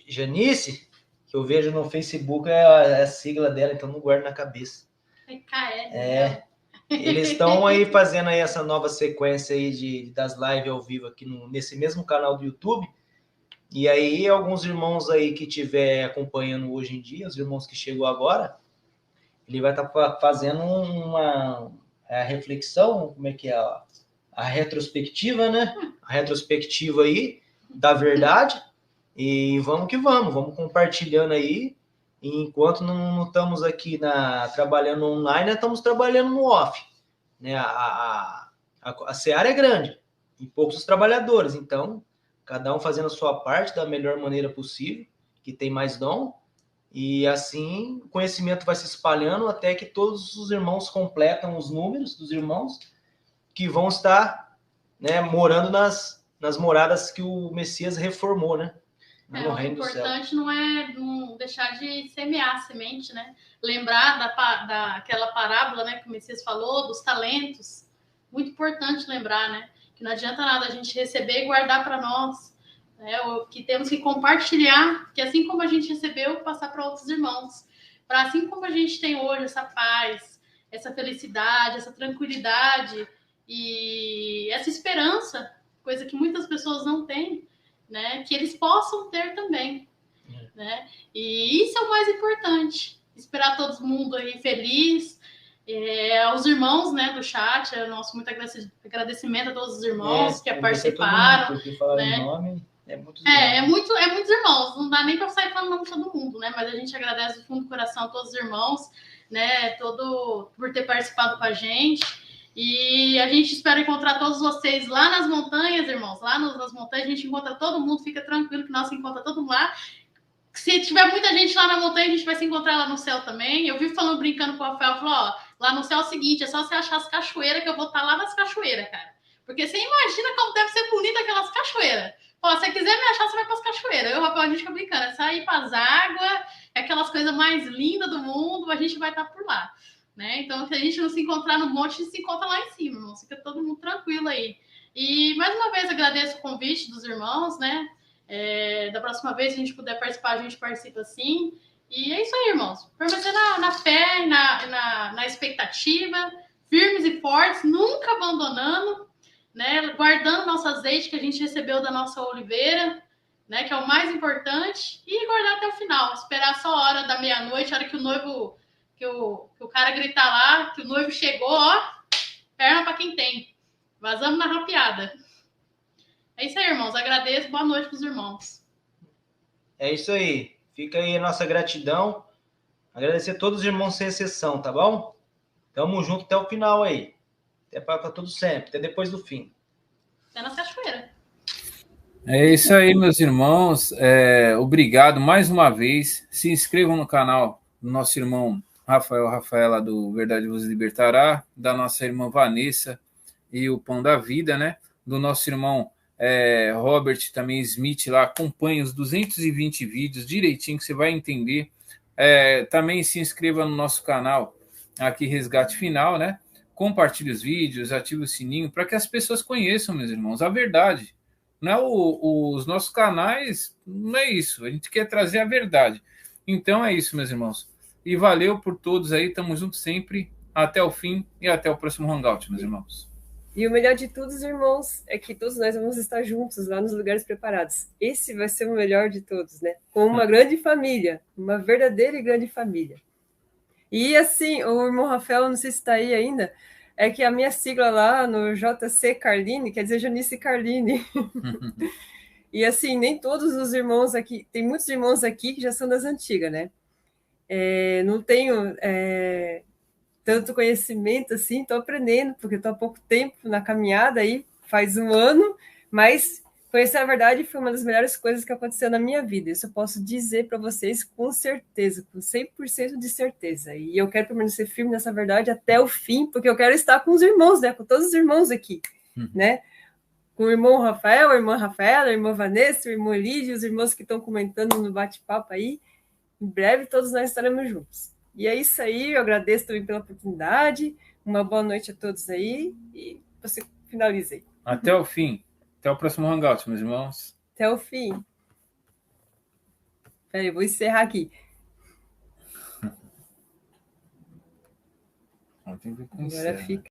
Speaker 3: Janice, que eu vejo no Facebook, é a sigla dela, então não guardo na cabeça. Eles estão aí fazendo aí essa nova sequência aí das lives ao vivo aqui nesse mesmo canal do YouTube. E aí, alguns irmãos aí que estiver acompanhando hoje em dia, os irmãos que chegou agora, ele vai estar fazendo uma reflexão, como é que é? A retrospectiva, né? A retrospectiva aí da verdade. E vamos que vamos compartilhando aí. E enquanto não estamos aqui trabalhando online, nós estamos trabalhando no off. Né? A seara é grande e poucos os trabalhadores. Então, cada um fazendo a sua parte da melhor maneira possível, que tem mais dom. E assim, o conhecimento vai se espalhando até que todos os irmãos completam os números dos irmãos que vão estar, né, morando nas moradas que o Messias reformou, né? no reino do céu.
Speaker 4: O importante não é não deixar de semear a semente, né? Lembrar daquela parábola, né, que o Messias falou, dos talentos. Muito importante lembrar, né? Que não adianta nada a gente receber e guardar para nós. Que temos que compartilhar, que assim como a gente recebeu, passar para outros irmãos. Para assim como a gente tem hoje essa paz, essa felicidade, essa tranquilidade e essa esperança, coisa que muitas pessoas não têm, né? Que eles possam ter também, né? E isso é o mais importante. Esperar todo mundo aí feliz. Aos irmãos, né, do chat, nosso muito agradecimento a todos os irmãos que participaram, né? Muitos irmãos, não dá nem para sair falando nome de todo mundo, né? Mas a gente agradece do fundo do coração a todos os irmãos, né? Por ter participado com a gente. E a gente espera encontrar todos vocês lá nas montanhas, irmãos. Lá nas montanhas a gente encontra todo mundo, fica tranquilo que nós se encontra todo mundo lá. Se tiver muita gente lá na montanha, a gente vai se encontrar lá no céu também. Eu vivo falando, brincando com o Rafael, falou, lá no céu é o seguinte, é só você achar as cachoeiras que eu vou estar lá nas cachoeiras, cara. Porque você imagina como deve ser bonita aquelas cachoeiras. Pô, se você quiser me achar, você vai para as cachoeiras. Eu e o Rafael, a gente fica brincando, é só ir para as águas, aquelas coisas mais lindas do mundo, a gente vai estar por lá. Né? Então, se a gente não se encontrar no monte, a gente se encontra lá em cima, irmão. Fica todo mundo tranquilo aí. E, mais uma vez, agradeço o convite dos irmãos, né? Da próxima vez, se a gente puder participar, a gente participa sim. E é isso aí, irmãos. Permanecer na fé, na expectativa, firmes e fortes, nunca abandonando, né? Guardando nosso azeite que a gente recebeu da nossa oliveira, né? Que é o mais importante. E guardar até o final. Esperar só a hora da meia-noite, a hora que o noivo... Que o cara gritar lá, que o noivo chegou, ó, perna para quem tem. Vazamos na rapiada. É isso aí, irmãos. Agradeço. Boa noite para os irmãos.
Speaker 3: É isso aí. Fica aí a nossa gratidão. Agradecer a todos os irmãos sem exceção, tá bom? Tamo junto até o final aí. Até para tudo sempre. Até depois do fim.
Speaker 4: Até na cachoeira.
Speaker 1: É isso aí, meus irmãos. Obrigado mais uma vez. Se inscrevam no canal do nosso irmão Rafaela do Verdade Vos Libertará, da nossa irmã Vanessa e o Pão da Vida, né? Do nosso irmão Robert também Smith lá, acompanhe os 220 vídeos direitinho que você vai entender. Também se inscreva no nosso canal aqui Resgate Final, né? Compartilhe os vídeos, ative o sininho para que as pessoas conheçam, meus irmãos, a verdade. Não é os nossos canais, não é isso. A gente quer trazer a verdade. Então é isso, meus irmãos. E valeu por todos aí, tamo junto sempre, até o fim e até o próximo Hangout, meus irmãos.
Speaker 2: E o melhor de tudo, irmãos, é que todos nós vamos estar juntos lá nos lugares preparados. Esse vai ser o melhor de todos, né? Com uma grande família, uma verdadeira e grande família. E assim, o irmão Rafael, não sei se está aí ainda, é que a minha sigla lá no JC Carline quer dizer Janice Carline. E assim, nem todos os irmãos aqui, tem muitos irmãos aqui que já são das antigas, né? Não tenho tanto conhecimento assim, estou aprendendo, porque estou há pouco tempo na caminhada aí, faz um ano, mas conhecer a verdade foi uma das melhores coisas que aconteceu na minha vida. Isso eu posso dizer para vocês com certeza, com 100% de certeza. E eu quero permanecer firme nessa verdade até o fim, porque eu quero estar com os irmãos, né? Com todos os irmãos aqui, né? Com o irmão Rafael, a irmã Rafaela, a irmã Vanessa, o irmão Lídio, os irmãos que estão comentando no bate-papo aí. Em breve todos nós estaremos juntos. E é isso aí, eu agradeço também pela oportunidade. Uma boa noite a todos aí. E você finaliza aí.
Speaker 1: Até o fim. Até o próximo Hangout, meus irmãos.
Speaker 2: Até o fim. Peraí, eu vou encerrar aqui.
Speaker 1: Agora
Speaker 2: fica.